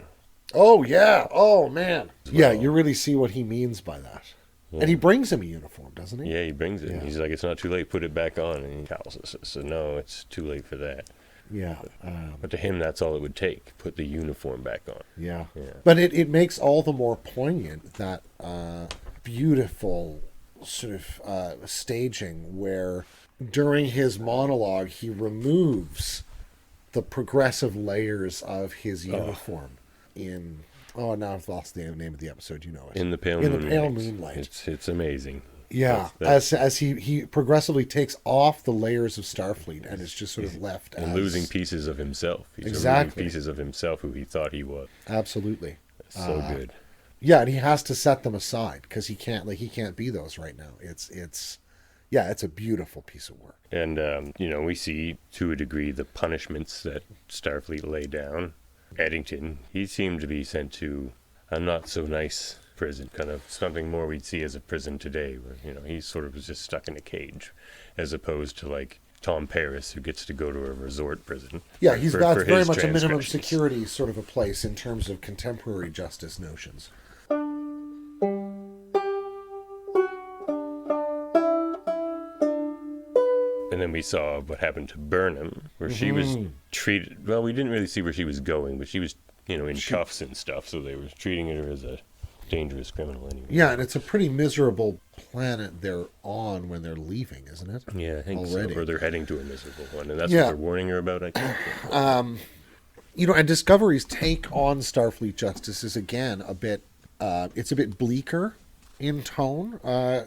[SPEAKER 1] Oh, yeah. Oh, man. Yeah, you really see what he means by that. Yeah. And he brings him a uniform, doesn't he?
[SPEAKER 4] Yeah, he brings it. Yeah. He's like, it's not too late, put it back on. And Cal says, no, it's too late for that.
[SPEAKER 1] Yeah.
[SPEAKER 4] But to him, that's all it would take, put the uniform back on.
[SPEAKER 1] Yeah. But it makes all the more poignant that beautiful sort of staging where during his monologue, he removes the progressive layers of his uniform. Now I've lost the name of the episode. You know it.
[SPEAKER 4] In the Pale Moonlight. It's amazing.
[SPEAKER 1] Yeah, as he progressively takes off the layers of Starfleet, and it's just sort of left
[SPEAKER 4] and losing pieces of himself. He's
[SPEAKER 1] exactly
[SPEAKER 4] pieces of himself who he thought he was.
[SPEAKER 1] Absolutely.
[SPEAKER 4] That's so good.
[SPEAKER 1] Yeah, and he has to set them aside because he can't be those right now. It's a beautiful piece of work.
[SPEAKER 4] And we see to a degree the punishments that Starfleet lay down. Eddington, he seemed to be sent to a not so nice prison, kind of something more we'd see as a prison today, where he sort of was just stuck in a cage, as opposed to like Tom Paris, who gets to go to a resort prison.
[SPEAKER 1] Yeah, that's very much a minimum security sort of a place in terms of contemporary justice notions.
[SPEAKER 4] And then we saw what happened to Burnham, where she was treated... Well, we didn't really see where she was going, but she was, in cuffs and stuff, so they were treating her as a dangerous criminal anyway.
[SPEAKER 1] Yeah, and it's a pretty miserable planet they're on when they're leaving, isn't it?
[SPEAKER 4] Yeah, I think already. So. Or they're heading to a miserable one, and that's what they're warning her about, I think.
[SPEAKER 1] And Discovery's take on Starfleet justice is, again, a bit bleaker in tone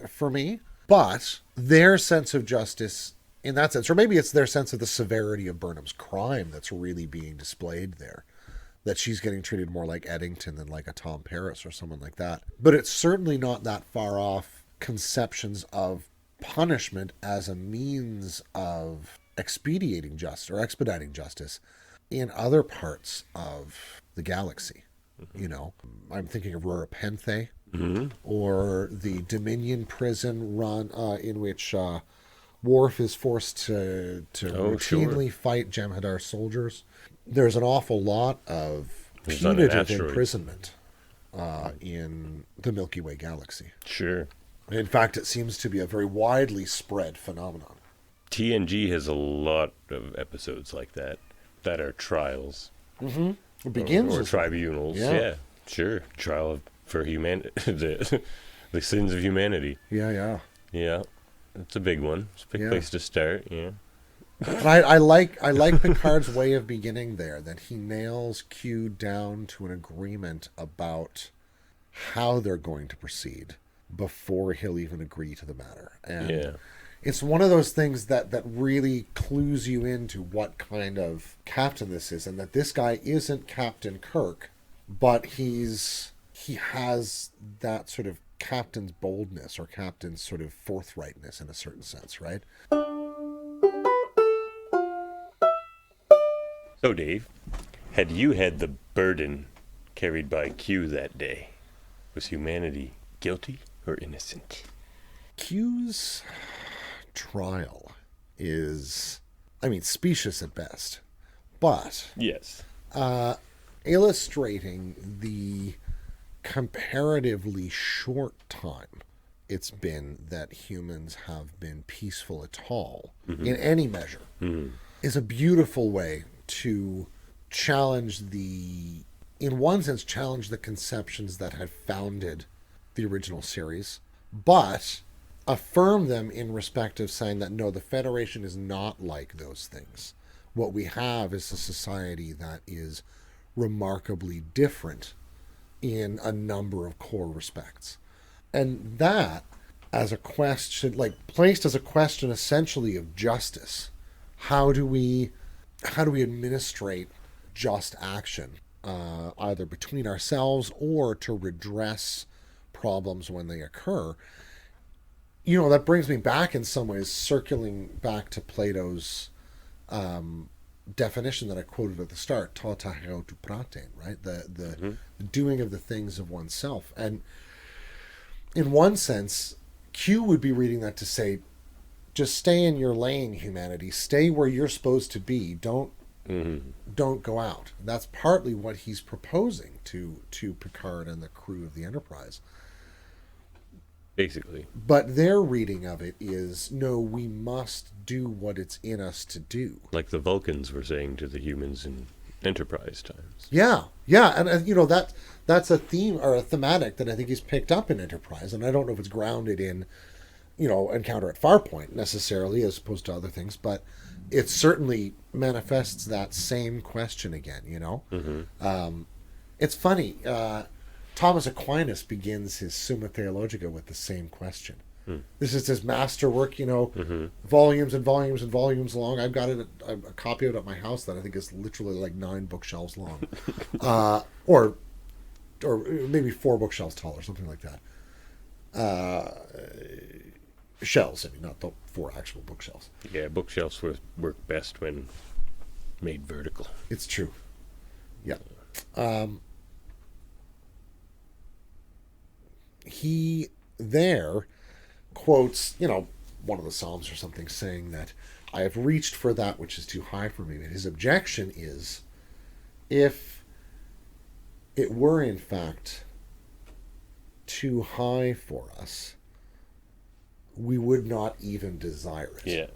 [SPEAKER 1] for me, but their sense of justice... in that sense, or maybe it's their sense of the severity of Burnham's crime that's really being displayed there. That she's getting treated more like Eddington than like a Tom Paris or someone like that. But it's certainly not that far off conceptions of punishment as a means of expediting justice or expediting justice in other parts of the galaxy. I'm thinking of Rura Penthe or the Dominion prison run in which... Worf is forced to routinely fight Jem'Hadar soldiers. There's an awful lot of punitive imprisonment in the Milky Way galaxy.
[SPEAKER 4] Sure.
[SPEAKER 1] In fact, it seems to be a very widely spread phenomenon.
[SPEAKER 4] TNG has a lot of episodes like that are trials. Mm-hmm.
[SPEAKER 1] It begins
[SPEAKER 4] or
[SPEAKER 1] as one.
[SPEAKER 4] tribunals.
[SPEAKER 1] Yeah.
[SPEAKER 4] Yeah, sure. Trial for the sins of humanity.
[SPEAKER 1] Yeah.
[SPEAKER 4] Yeah, it's a big one. It's a big
[SPEAKER 1] Yeah.
[SPEAKER 4] place to start. Yeah.
[SPEAKER 1] And I like Picard's way of beginning there, that he nails Q down to an agreement about how they're going to proceed before he'll even agree to the matter. And
[SPEAKER 4] Yeah.
[SPEAKER 1] it's one of those things that really clues you into what kind of captain this is, and that this guy isn't Captain Kirk, but he has that sort of captain's boldness or captain's sort of forthrightness in a certain sense, right?
[SPEAKER 4] So, Dave, had you had the burden carried by Q that day, was humanity guilty or innocent?
[SPEAKER 1] Q's trial is, specious at best, but
[SPEAKER 4] Yes.
[SPEAKER 1] illustrating the comparatively short time it's been that humans have been peaceful at all, in any measure, is a beautiful way to challenge in one sense, challenge the conceptions that had founded the original series, but affirm them in respect of saying that no, the Federation is not like those things. What we have is a society that is remarkably different in a number of core respects. And that, as a question, placed as a question essentially of justice, how do we administrate just action, either between ourselves or to redress problems when they occur? That brings me back in some ways, circling back to Plato's definition that I quoted at the start, ta taheo tu praten, right? The doing of the things of oneself. And in one sense, Q would be reading that to say, just stay in your lane, humanity. Stay where you're supposed to be. Don't go out. That's partly what he's proposing to Picard and the crew of the Enterprise.
[SPEAKER 4] Basically.
[SPEAKER 1] But their reading of it is, no, we must do what it's in us to do.
[SPEAKER 4] Like the Vulcans were saying to the humans in Enterprise times.
[SPEAKER 1] Yeah. And that's a theme or a thematic that I think he's picked up in Enterprise. And I don't know if it's grounded in, Encounter at Farpoint necessarily, as opposed to other things, but it certainly manifests that same question again, It's funny. Thomas Aquinas begins his Summa Theologica with the same question. This is his masterwork, volumes and volumes and volumes long. I've got a copy of it at my house that I think is literally like 9 bookshelves long, or maybe 4 bookshelves tall or something like that. Shelves, not the 4 actual bookshelves.
[SPEAKER 4] Yeah, bookshelves work best when made vertical.
[SPEAKER 1] It's true. Yeah. He there quotes, one of the Psalms or something, saying that I have reached for that which is too high for me. But his objection is, if it were in fact too high for us, we would not even desire it.
[SPEAKER 4] Yeah.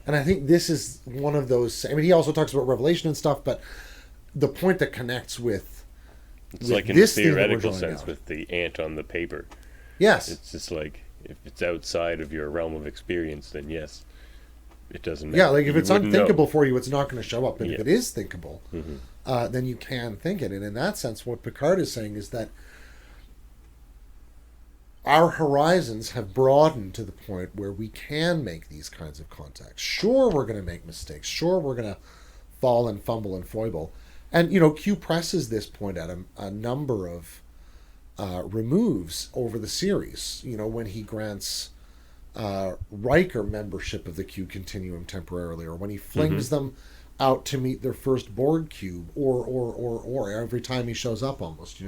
[SPEAKER 1] And I think this is one of those, he also talks about Revelation and stuff, but the point that connects with
[SPEAKER 4] It's like in a theoretical sense with the ant on the paper.
[SPEAKER 1] Yes.
[SPEAKER 4] It's just like, if it's outside of your realm of experience, then yes, it doesn't matter.
[SPEAKER 1] Yeah, like if it's unthinkable
[SPEAKER 4] know.
[SPEAKER 1] for you, it's not going to show up. And if
[SPEAKER 4] Yeah.
[SPEAKER 1] it is thinkable, then you can think it. And in that sense, what Picard is saying is that our horizons have broadened to the point where we can make these kinds of contacts. Sure, we're going to make mistakes. Sure, we're going to fall and fumble and foible. And, Q presses this point at a number of removes over the series. When he grants Riker membership of the Q Continuum temporarily, or when he flings them out to meet their first Borg cube, or every time he shows up almost,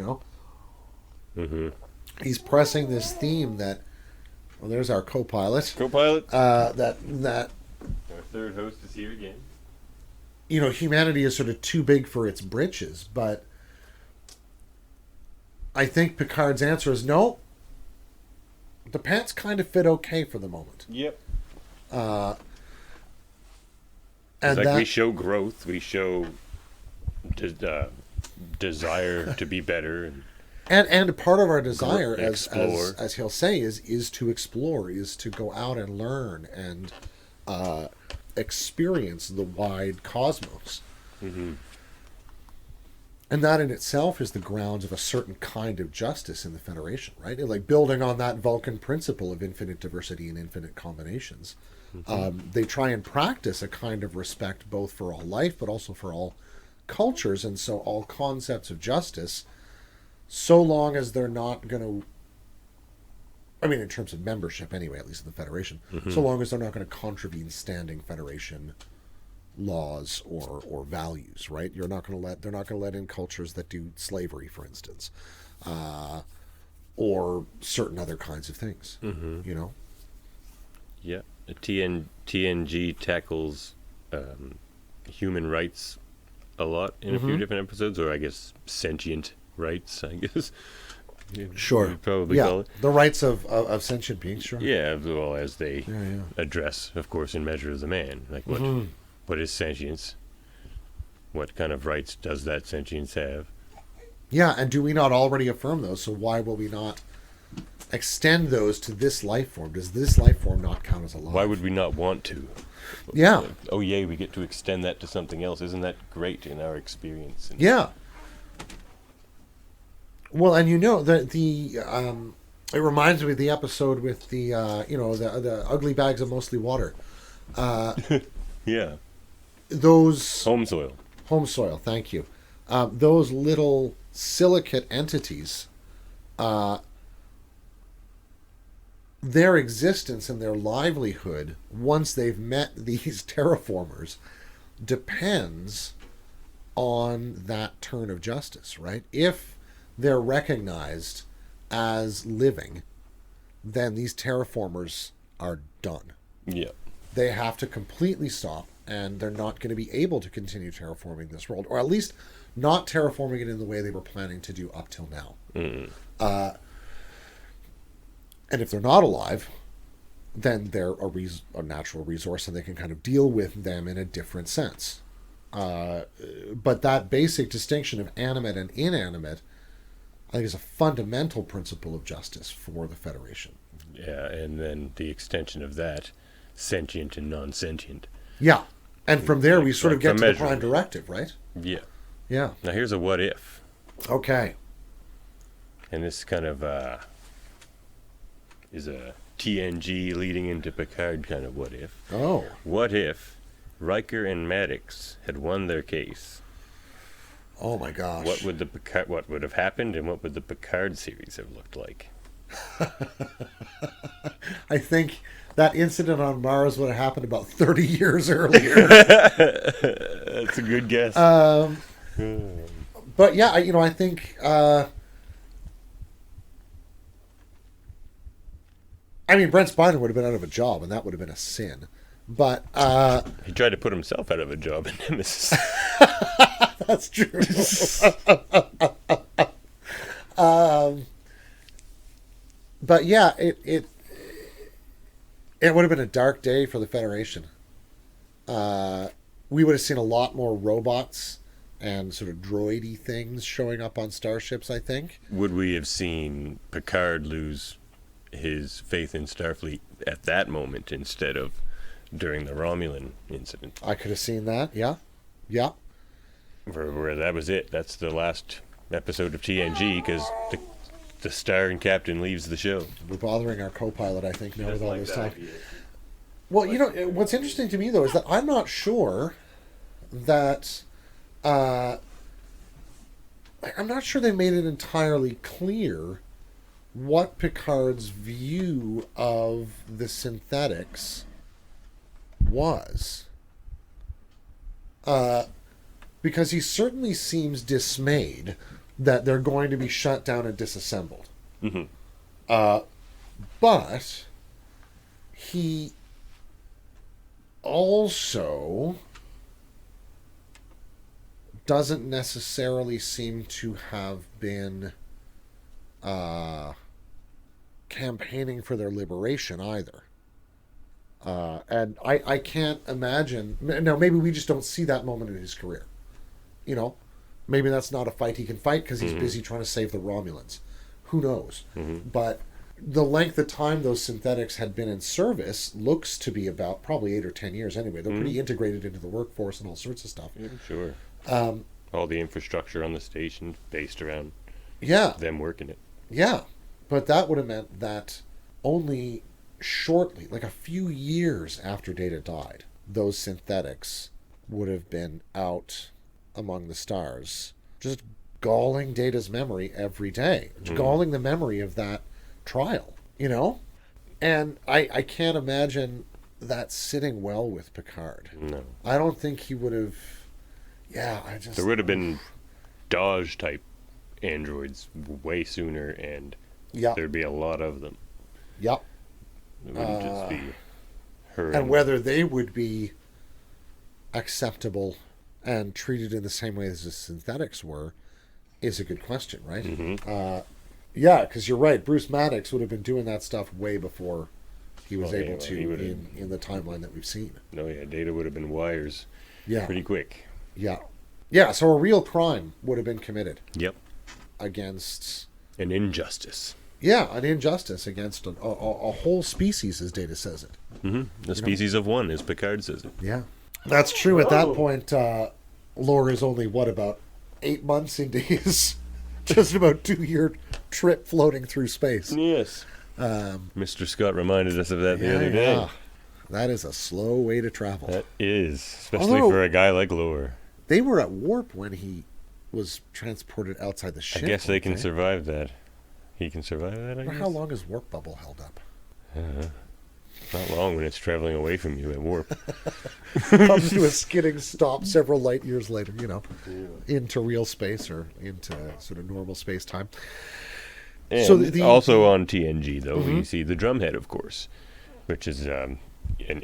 [SPEAKER 1] He's pressing this theme that, well, there's our co-pilot. That
[SPEAKER 4] Our third host is here again.
[SPEAKER 1] Humanity is sort of too big for its britches, but I think Picard's answer is no. The pants kind of fit okay for the moment.
[SPEAKER 4] Yep.
[SPEAKER 1] And
[SPEAKER 4] it's like we show growth, we show desire to be better.
[SPEAKER 1] And part of our desire,
[SPEAKER 4] Explore.
[SPEAKER 1] as he'll say, is to explore, is to go out and learn and experience the wide cosmos.
[SPEAKER 4] Mm-hmm.
[SPEAKER 1] And that in itself is the grounds of a certain kind of justice in the Federation, right? Like building on that Vulcan principle of infinite diversity and infinite combinations. They try and practice a kind of respect both for all life, but also for all cultures, and so all concepts of justice, so long as they're not going to, I mean, in terms of membership anyway, at least in the Federation, so long as they're not going to contravene standing Federation laws or values, right? They're not going to let in cultures that do slavery, for instance, or certain other kinds of things, you know?
[SPEAKER 4] Yeah. TNG tackles human rights a lot in a few different episodes, or I guess sentient rights, I guess.
[SPEAKER 1] Sure.
[SPEAKER 4] You'd probably call it.
[SPEAKER 1] The rights of sentient beings, sure.
[SPEAKER 4] Yeah, as well as they address, of course, in Measure of the Man. Like, what is sentience? What kind of rights does that sentience have?
[SPEAKER 1] Yeah, and do we not already affirm those? So why will we not extend those to this life form? Does this life form not count as alive?
[SPEAKER 4] Why would we not want to?
[SPEAKER 1] Yeah.
[SPEAKER 4] Oh, yay, we get to extend that to something else. Isn't that great in our experience? And
[SPEAKER 1] Yeah. Well, and you know, it reminds me of the episode with the the ugly bags of mostly water.
[SPEAKER 4] yeah.
[SPEAKER 1] Those
[SPEAKER 4] Home soil.
[SPEAKER 1] home soil, thank you. Those little silicate entities, their existence and their livelihood, once they've met these terraformers, depends on that turn of justice, right? If they're recognized as living, then these terraformers are done.
[SPEAKER 4] Yeah.
[SPEAKER 1] They have to completely stop, and they're not going to be able to continue terraforming this world, or at least not terraforming it in the way they were planning to do up till now. And if they're not alive, then they're a natural resource, and they can kind of deal with them in a different sense. But that basic distinction of animate and inanimate, I think, is a fundamental principle of justice for the Federation.
[SPEAKER 4] Yeah, and then the extension of that, sentient and non-sentient.
[SPEAKER 1] Yeah. And from there, we sort of get to the
[SPEAKER 4] measurement.
[SPEAKER 1] Prime Directive, right?
[SPEAKER 4] Yeah.
[SPEAKER 1] Yeah.
[SPEAKER 4] Now here's a what if.
[SPEAKER 1] Okay.
[SPEAKER 4] And this kind of is a TNG leading into Picard kind of what if.
[SPEAKER 1] Oh.
[SPEAKER 4] What if Riker and Maddox had won their case?
[SPEAKER 1] Oh my gosh.
[SPEAKER 4] What would have happened, and what would the Picard series have looked like?
[SPEAKER 1] I think that incident on Mars would have happened about 30 years earlier.
[SPEAKER 4] That's a good guess.
[SPEAKER 1] But yeah, I think Brent Spiner would have been out of a job, and that would have been a sin. But
[SPEAKER 4] he tried to put himself out of a job in Nemesis.
[SPEAKER 1] that's true. But yeah, it would have been a dark day for the Federation. We would have seen a lot more robots and sort of droidy things showing up on starships, I think.
[SPEAKER 4] Would we have seen Picard lose his faith in Starfleet at that moment instead of during the Romulan incident?
[SPEAKER 1] I could have seen that, yeah. Yeah.
[SPEAKER 4] Where that was it. That's the last episode of TNG, because the star and captain leaves the show.
[SPEAKER 1] We're bothering our co-pilot, I think, now with all this talk. Well, what's interesting to me, though, is that I'm not sure that... I'm not sure they made it entirely clear what Picard's view of the synthetics was. Because he certainly seems dismayed that they're going to be shut down and disassembled. But he also doesn't necessarily seem to have been campaigning for their liberation either. And I can't imagine... Now, maybe we just don't see that moment in his career. Maybe that's not a fight he can fight because he's busy trying to save the Romulans. Who knows? But the length of time those synthetics had been in service looks to be about probably 8 or 10 years anyway. They're pretty integrated into the workforce and all sorts of stuff.
[SPEAKER 4] Yeah, sure. All the infrastructure on the station based around them working it.
[SPEAKER 1] Yeah. But that would have meant that only shortly, like a few years after Data died, those synthetics would have been out among the stars, just galling Data's memory every day, galling the memory of that trial, you know? And I can't imagine that sitting well with Picard.
[SPEAKER 4] No.
[SPEAKER 1] I don't think he would have... There would
[SPEAKER 4] have been Dodge-type androids way sooner, and there'd be a lot of them.
[SPEAKER 1] Yep.
[SPEAKER 4] It wouldn't just be her.
[SPEAKER 1] And whether they would be acceptable and treated in the same way as the synthetics were is a good question, right? Because you're right. Bruce Maddox would have been doing that stuff way before he was able to in the timeline that we've seen.
[SPEAKER 4] No, Data would have been wires pretty quick.
[SPEAKER 1] Yeah, so a real crime would have been committed.
[SPEAKER 4] Yep.
[SPEAKER 1] Against...
[SPEAKER 4] An injustice.
[SPEAKER 1] Yeah, an injustice against a whole species, as Data says it.
[SPEAKER 4] The species of one, as Picard says it.
[SPEAKER 1] Yeah. That's true. At that point, Lore is only, about 8 months into his just about 2-year trip floating through space.
[SPEAKER 4] Yes. Mr. Scott reminded us of that the other day. Yeah.
[SPEAKER 1] That is a slow way to travel.
[SPEAKER 4] That is, especially for a guy like Lore.
[SPEAKER 1] They were at warp when he was transported outside the ship.
[SPEAKER 4] I guess they can survive that. He can survive that, I guess.
[SPEAKER 1] How long is warp bubble held up?
[SPEAKER 4] Not long when it's traveling away from you at warp.
[SPEAKER 1] Comes to a skidding stop several light years later, into real space or into sort of normal space-time.
[SPEAKER 4] And so also on TNG, though, we see the drumhead, of course, which is an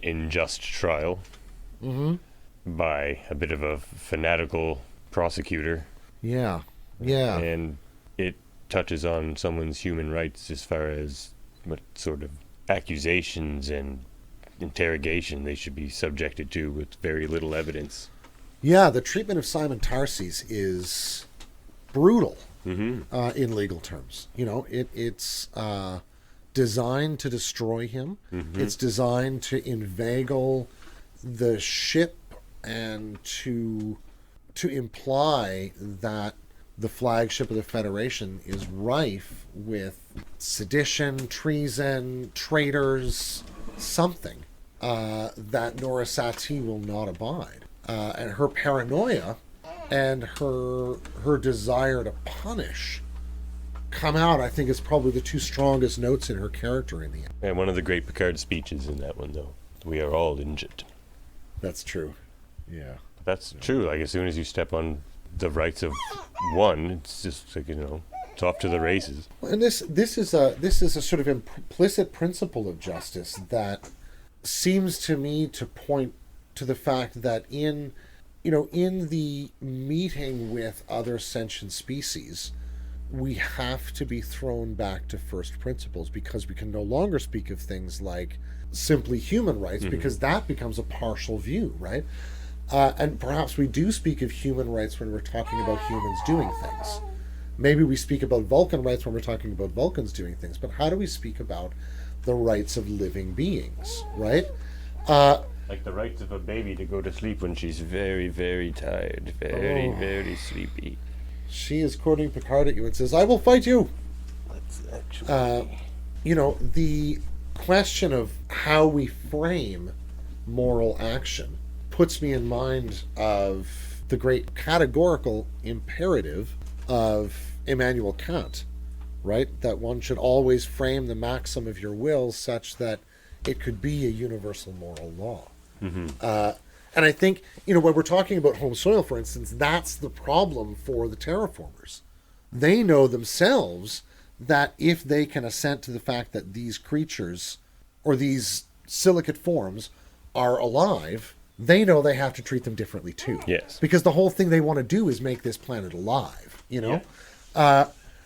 [SPEAKER 4] unjust trial by a bit of a fanatical prosecutor.
[SPEAKER 1] Yeah.
[SPEAKER 4] And it touches on someone's human rights as far as what sort of accusations and interrogation they should be subjected to with very little evidence.
[SPEAKER 1] Yeah, the treatment of Simon Tarses is brutal in legal terms. It's designed to destroy him. It's designed to inveigle the ship and to imply that the flagship of the Federation is rife with sedition, treason, traitors, something that Nora Satie will not abide. And her paranoia and her desire to punish come out, I think, is probably the two strongest notes in her character in the end.
[SPEAKER 4] And one of the great Picard speeches in that one, though. We are all injured.
[SPEAKER 1] That's true. Yeah.
[SPEAKER 4] That's true. Like, as soon as you step on the rights of one, it's just like, it's off to the races.
[SPEAKER 1] And this is a sort of implicit principle of justice that seems to me to point to the fact that in the meeting with other sentient species, we have to be thrown back to first principles, because we can no longer speak of things like simply human rights, because that becomes a partial view, right? And perhaps we do speak of human rights when we're talking about humans doing things. Maybe we speak about Vulcan rights when we're talking about Vulcans doing things, but how do we speak about the rights of living beings, right?
[SPEAKER 4] Like the rights of a baby to go to sleep when she's very, very tired, very sleepy.
[SPEAKER 1] She is quoting Picard at you and says, "I will fight you."
[SPEAKER 4] That's actually...
[SPEAKER 1] the question of how we frame moral action puts me in mind of the great categorical imperative of Immanuel Kant, right? That one should always frame the maxim of your will such that it could be a universal moral law. And I think, when we're talking about home soil, for instance, that's the problem for the terraformers. They know themselves that if they can assent to the fact that these creatures or these silicate forms are alive, they know they have to treat them differently too.
[SPEAKER 4] Yes.
[SPEAKER 1] Because the whole thing they want to do is make this planet alive,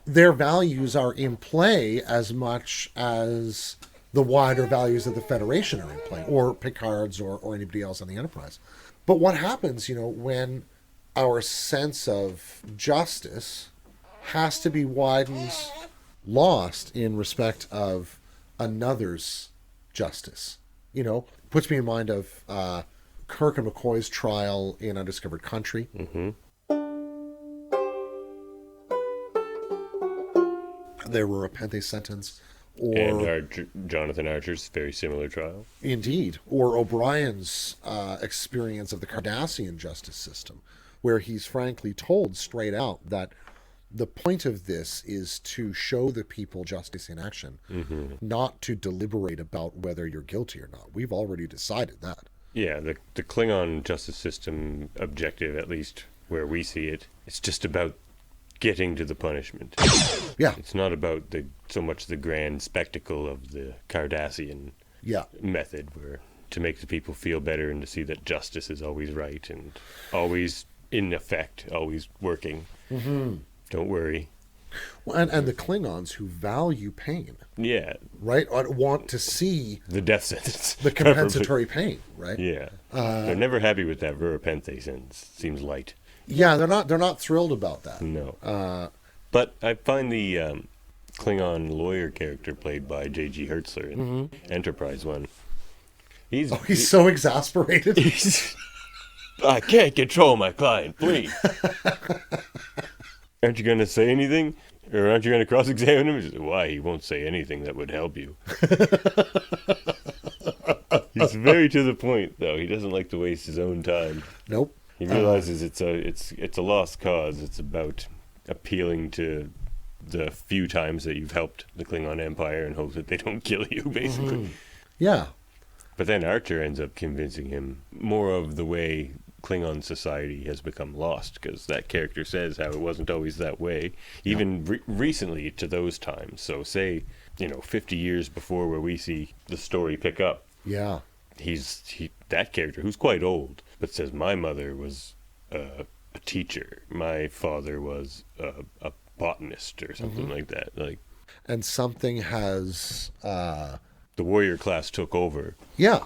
[SPEAKER 1] Their values are in play as much as the wider values of the Federation are in play, or Picard's or anybody else on the Enterprise. But what happens, when our sense of justice has to be widened, lost in respect of another's justice. You know, puts me in mind of Kirk and McCoy's trial in Undiscovered Country. Their Rura Penthe sentence.
[SPEAKER 4] And Jonathan Archer's very similar trial.
[SPEAKER 1] Indeed. Or O'Brien's experience of the Cardassian justice system, where he's frankly told straight out that the point of this is to show the people justice in action, not to deliberate about whether you're guilty or not. We've already decided that.
[SPEAKER 4] Yeah, the Klingon justice system objective, at least where we see it, it's just about getting to the punishment.
[SPEAKER 1] Yeah.
[SPEAKER 4] It's not about so much the grand spectacle of the Cardassian method, where to make the people feel better and to see that justice is always right and always in effect, always working. Don't worry.
[SPEAKER 1] Well, and the Klingons who value pain.
[SPEAKER 4] Yeah.
[SPEAKER 1] Right? Want to see
[SPEAKER 4] the death sentence.
[SPEAKER 1] The compensatory pain, right?
[SPEAKER 4] Yeah. They're never happy with that Rura Penthe sentence. Seems light.
[SPEAKER 1] Yeah, they're not thrilled about that.
[SPEAKER 4] No. But I find the Klingon lawyer character played by J.G. Hertzler in Enterprise one.
[SPEAKER 1] He's so exasperated.
[SPEAKER 4] I can't control my client, please. Aren't you going to say anything? Or aren't you going to cross-examine him? Just, why? He won't say anything that would help you. He's very to the point, though. He doesn't like to waste his own time.
[SPEAKER 1] Nope.
[SPEAKER 4] He realizes it's a lost cause. It's about appealing to the few times that you've helped the Klingon Empire and hope that they don't kill you, basically.
[SPEAKER 1] Yeah.
[SPEAKER 4] But then Archer ends up convincing him more of the way Klingon society has become lost, because that character says how it wasn't always that way, even recently to those times. So say, 50 years before where we see the story pick up.
[SPEAKER 1] Yeah.
[SPEAKER 4] That character, who's quite old, but says, my mother was a teacher. My father was a botanist or something like that.
[SPEAKER 1] And something has...
[SPEAKER 4] the warrior class took over.
[SPEAKER 1] Yeah.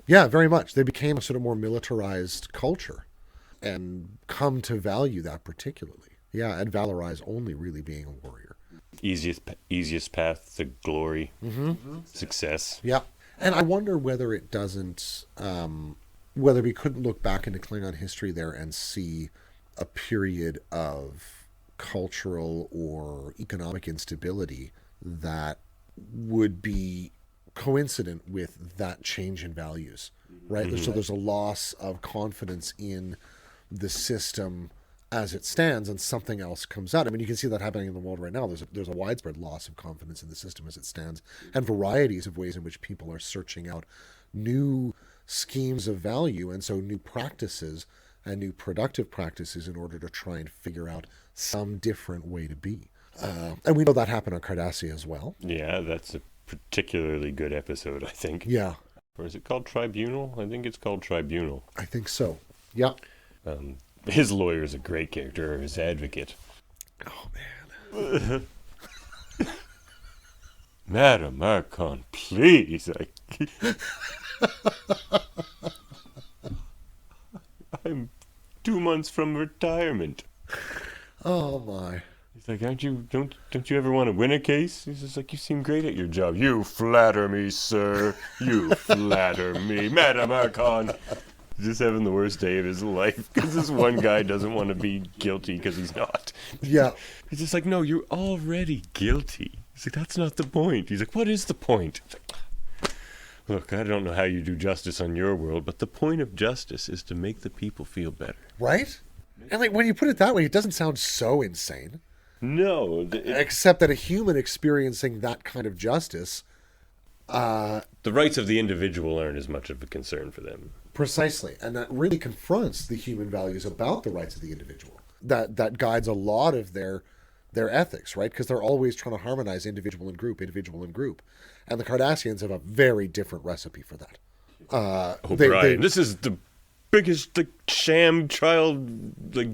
[SPEAKER 1] Yeah, very much. They became a sort of more militarized culture and come to value that particularly. Yeah, and valorize only really being a warrior.
[SPEAKER 4] Easiest path to glory, success.
[SPEAKER 1] Yeah. And I wonder whether it doesn't, whether we couldn't look back into Klingon history there and see a period of cultural or economic instability that would be coincident with that change in values, right? So there's a loss of confidence in the system as it stands, and something else comes out. I mean, you can see that happening in the world right now. There's a widespread loss of confidence in the system as it stands, and varieties of ways in which people are searching out new schemes of value, and so new practices and new productive practices in order to try and figure out some different way to be. And we know that happened on Cardassia as well.
[SPEAKER 4] Yeah, that's a particularly good episode, I think.
[SPEAKER 1] Yeah.
[SPEAKER 4] Or is it called Tribunal? I think it's called Tribunal.
[SPEAKER 1] I think so. Yeah.
[SPEAKER 4] His lawyer is a great character, or his advocate.
[SPEAKER 1] Oh, man.
[SPEAKER 4] Madam Archon, please. I'm 2 months from retirement.
[SPEAKER 1] Oh, my.
[SPEAKER 4] He's like, don't you ever want to win a case? He's just like, you seem great at your job. You flatter me, sir. You flatter me. Madam Archon. He's just having the worst day of his life because this one guy doesn't want to be guilty because he's not.
[SPEAKER 1] Yeah.
[SPEAKER 4] He's just like, no, you're already guilty. He's like, that's not the point. He's like, what is the point? Like, look, I don't know how you do justice on your world, but the point of justice is to make the people feel better.
[SPEAKER 1] Right? And when you put it that way, it doesn't sound so insane.
[SPEAKER 4] No.
[SPEAKER 1] Except that a human experiencing that kind of justice...
[SPEAKER 4] the rights of the individual aren't as much of a concern for them.
[SPEAKER 1] Precisely. And that really confronts the human values about the rights of the individual. That guides a lot of their ethics, right? Because they're always trying to harmonize individual and group. And the Cardassians have a very different recipe for that.
[SPEAKER 4] Brian, this is the biggest sham trial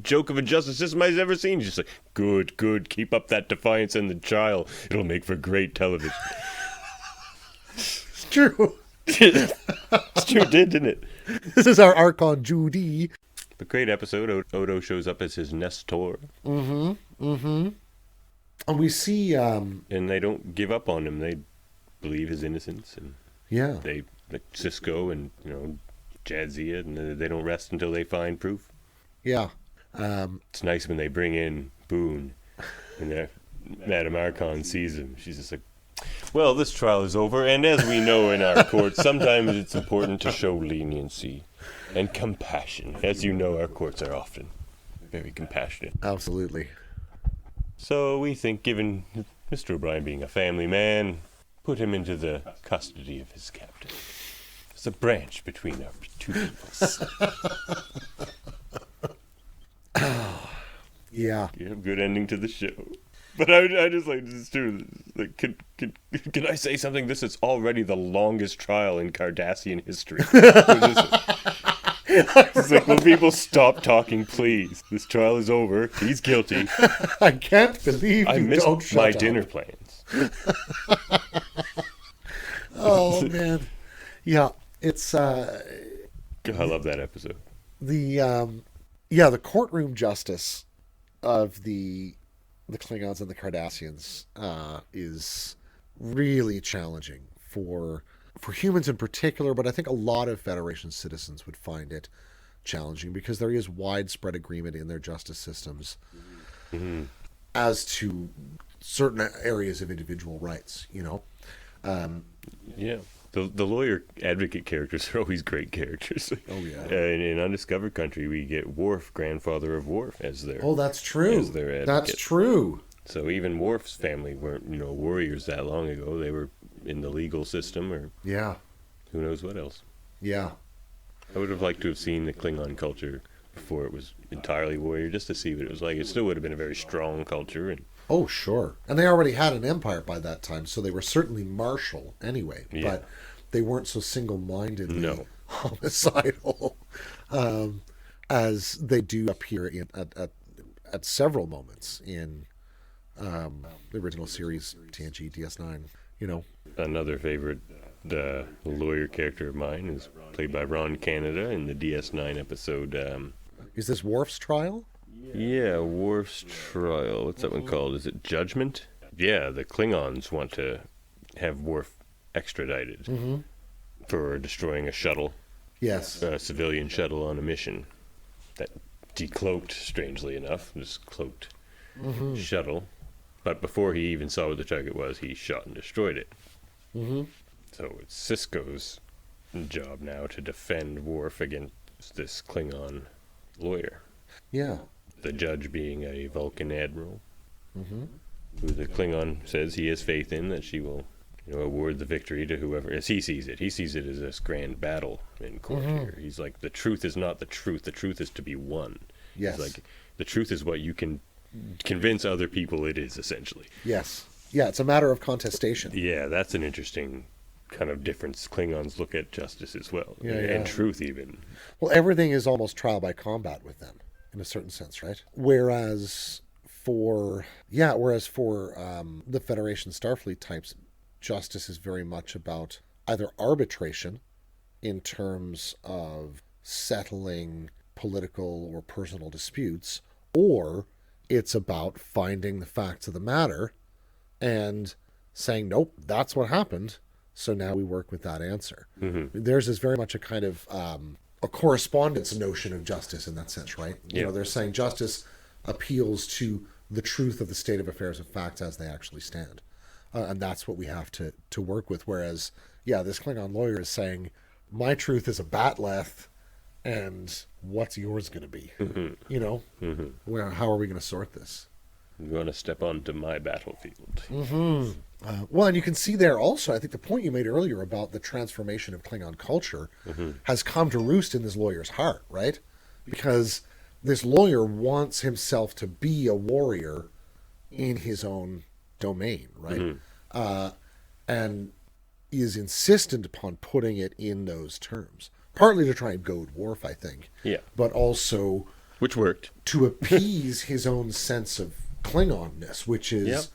[SPEAKER 4] joke of a justice system I've ever seen. He's just like, good, keep up that defiance in the trial. It'll make for great television.
[SPEAKER 1] It's true.
[SPEAKER 4] It's true, didn't it?
[SPEAKER 1] This is our Archon Judy.
[SPEAKER 4] A great episode. Odo shows up as his Nestor.
[SPEAKER 1] And we see...
[SPEAKER 4] And they don't give up on him. They believe his innocence. And
[SPEAKER 1] yeah.
[SPEAKER 4] they, like Cisco and, Jadzia, and they don't rest until they find proof.
[SPEAKER 1] Yeah.
[SPEAKER 4] It's nice when they bring in Boone, and Madame Archon sees him. She's just like, well, this trial is over, and as we know in our courts, sometimes it's important to show leniency and compassion. As you know, our courts are often very compassionate.
[SPEAKER 1] Absolutely.
[SPEAKER 4] So we think, given Mr. O'Brien being a family man, put him into the custody of his captain. It's a branch between our two peoples.
[SPEAKER 1] Yeah.
[SPEAKER 4] Good ending to the show. But I just like this too. Like, can I say something? This is already the longest trial in Cardassian history. It's like, will people stop talking, please? This trial is over. He's guilty.
[SPEAKER 1] I can't believe
[SPEAKER 4] I
[SPEAKER 1] you
[SPEAKER 4] missed
[SPEAKER 1] don't shut
[SPEAKER 4] my
[SPEAKER 1] up.
[SPEAKER 4] dinner plans.
[SPEAKER 1] Oh man, yeah. It's
[SPEAKER 4] I love that episode.
[SPEAKER 1] The courtroom justice of the Klingons and the Cardassians is really challenging for humans in particular, but I think a lot of Federation citizens would find it challenging because there is widespread agreement in their justice systems as to certain areas of individual rights,
[SPEAKER 4] Yeah. The lawyer advocate characters are always great characters.
[SPEAKER 1] Oh, yeah.
[SPEAKER 4] In Undiscovered Country, we get Worf, grandfather of Worf, as their
[SPEAKER 1] that's true.
[SPEAKER 4] As their advocate.
[SPEAKER 1] That's true.
[SPEAKER 4] So even Worf's family weren't, warriors that long ago. They were in the legal system, or
[SPEAKER 1] Yeah.
[SPEAKER 4] who knows what else.
[SPEAKER 1] Yeah.
[SPEAKER 4] I would have liked to have seen the Klingon culture before it was entirely warrior, just to see what it was like. It still would have been a very strong culture, and
[SPEAKER 1] Oh, sure. And they already had an empire by that time, so they were certainly martial anyway.
[SPEAKER 4] Yeah.
[SPEAKER 1] But they weren't so single-mindedly
[SPEAKER 4] No.
[SPEAKER 1] homicidal as they do appear at several moments in the original series, TNG, DS9.
[SPEAKER 4] another favorite lawyer character of mine is played by Ron Canada in the DS9 episode.
[SPEAKER 1] Is this Worf's trial?
[SPEAKER 4] Yeah, Worf's trial. What's that one called? Is it Judgment? Yeah, the Klingons want to have Worf extradited for destroying a shuttle,
[SPEAKER 1] Yes.
[SPEAKER 4] a civilian shuttle on a mission that decloaked, strangely enough, this cloaked shuttle. But before he even saw what the target was, he shot and destroyed it. So it's Cisco's job now to defend Worf against this Klingon lawyer.
[SPEAKER 1] Yeah.
[SPEAKER 4] The judge being a Vulcan admiral, who the Klingon says he has faith in, that she will, award the victory to whoever, as he sees it. He sees it as this grand battle in court here. He's like, the truth is not the truth. The truth is to be won.
[SPEAKER 1] Yes.
[SPEAKER 4] He's like, the truth is what you can convince other people it is, essentially.
[SPEAKER 1] Yes. Yeah, it's a matter of contestation.
[SPEAKER 4] Yeah, that's an interesting kind of difference. Klingons look at justice as well,
[SPEAKER 1] Yeah,
[SPEAKER 4] and
[SPEAKER 1] yeah.
[SPEAKER 4] truth even.
[SPEAKER 1] Well, everything is almost trial by combat with them, in a certain sense, right? Whereas for the Federation Starfleet types, justice is very much about either arbitration in terms of settling political or personal disputes, or it's about finding the facts of the matter and saying, nope, that's what happened, so now we work with that answer. Theirs is very much a kind of a correspondence notion of justice in that sense, right?
[SPEAKER 4] Yeah.
[SPEAKER 1] They're saying justice appeals to the truth of the state of affairs of facts as they actually stand. And that's what we have to work with. Whereas, this Klingon lawyer is saying, my truth is a batleth, and what's yours going to be? How are we going to sort this?
[SPEAKER 4] You want to step onto my battlefield.
[SPEAKER 1] Well, and you can see there also, I think the point you made earlier about the transformation of Klingon culture has come to roost in this lawyer's heart, right? Because this lawyer wants himself to be a warrior in his own domain, right? And is insistent upon putting it in those terms. Partly to try and goad Worf, I think.
[SPEAKER 4] Yeah.
[SPEAKER 1] But also
[SPEAKER 4] Which worked.
[SPEAKER 1] to appease his own sense of Klingonness, which is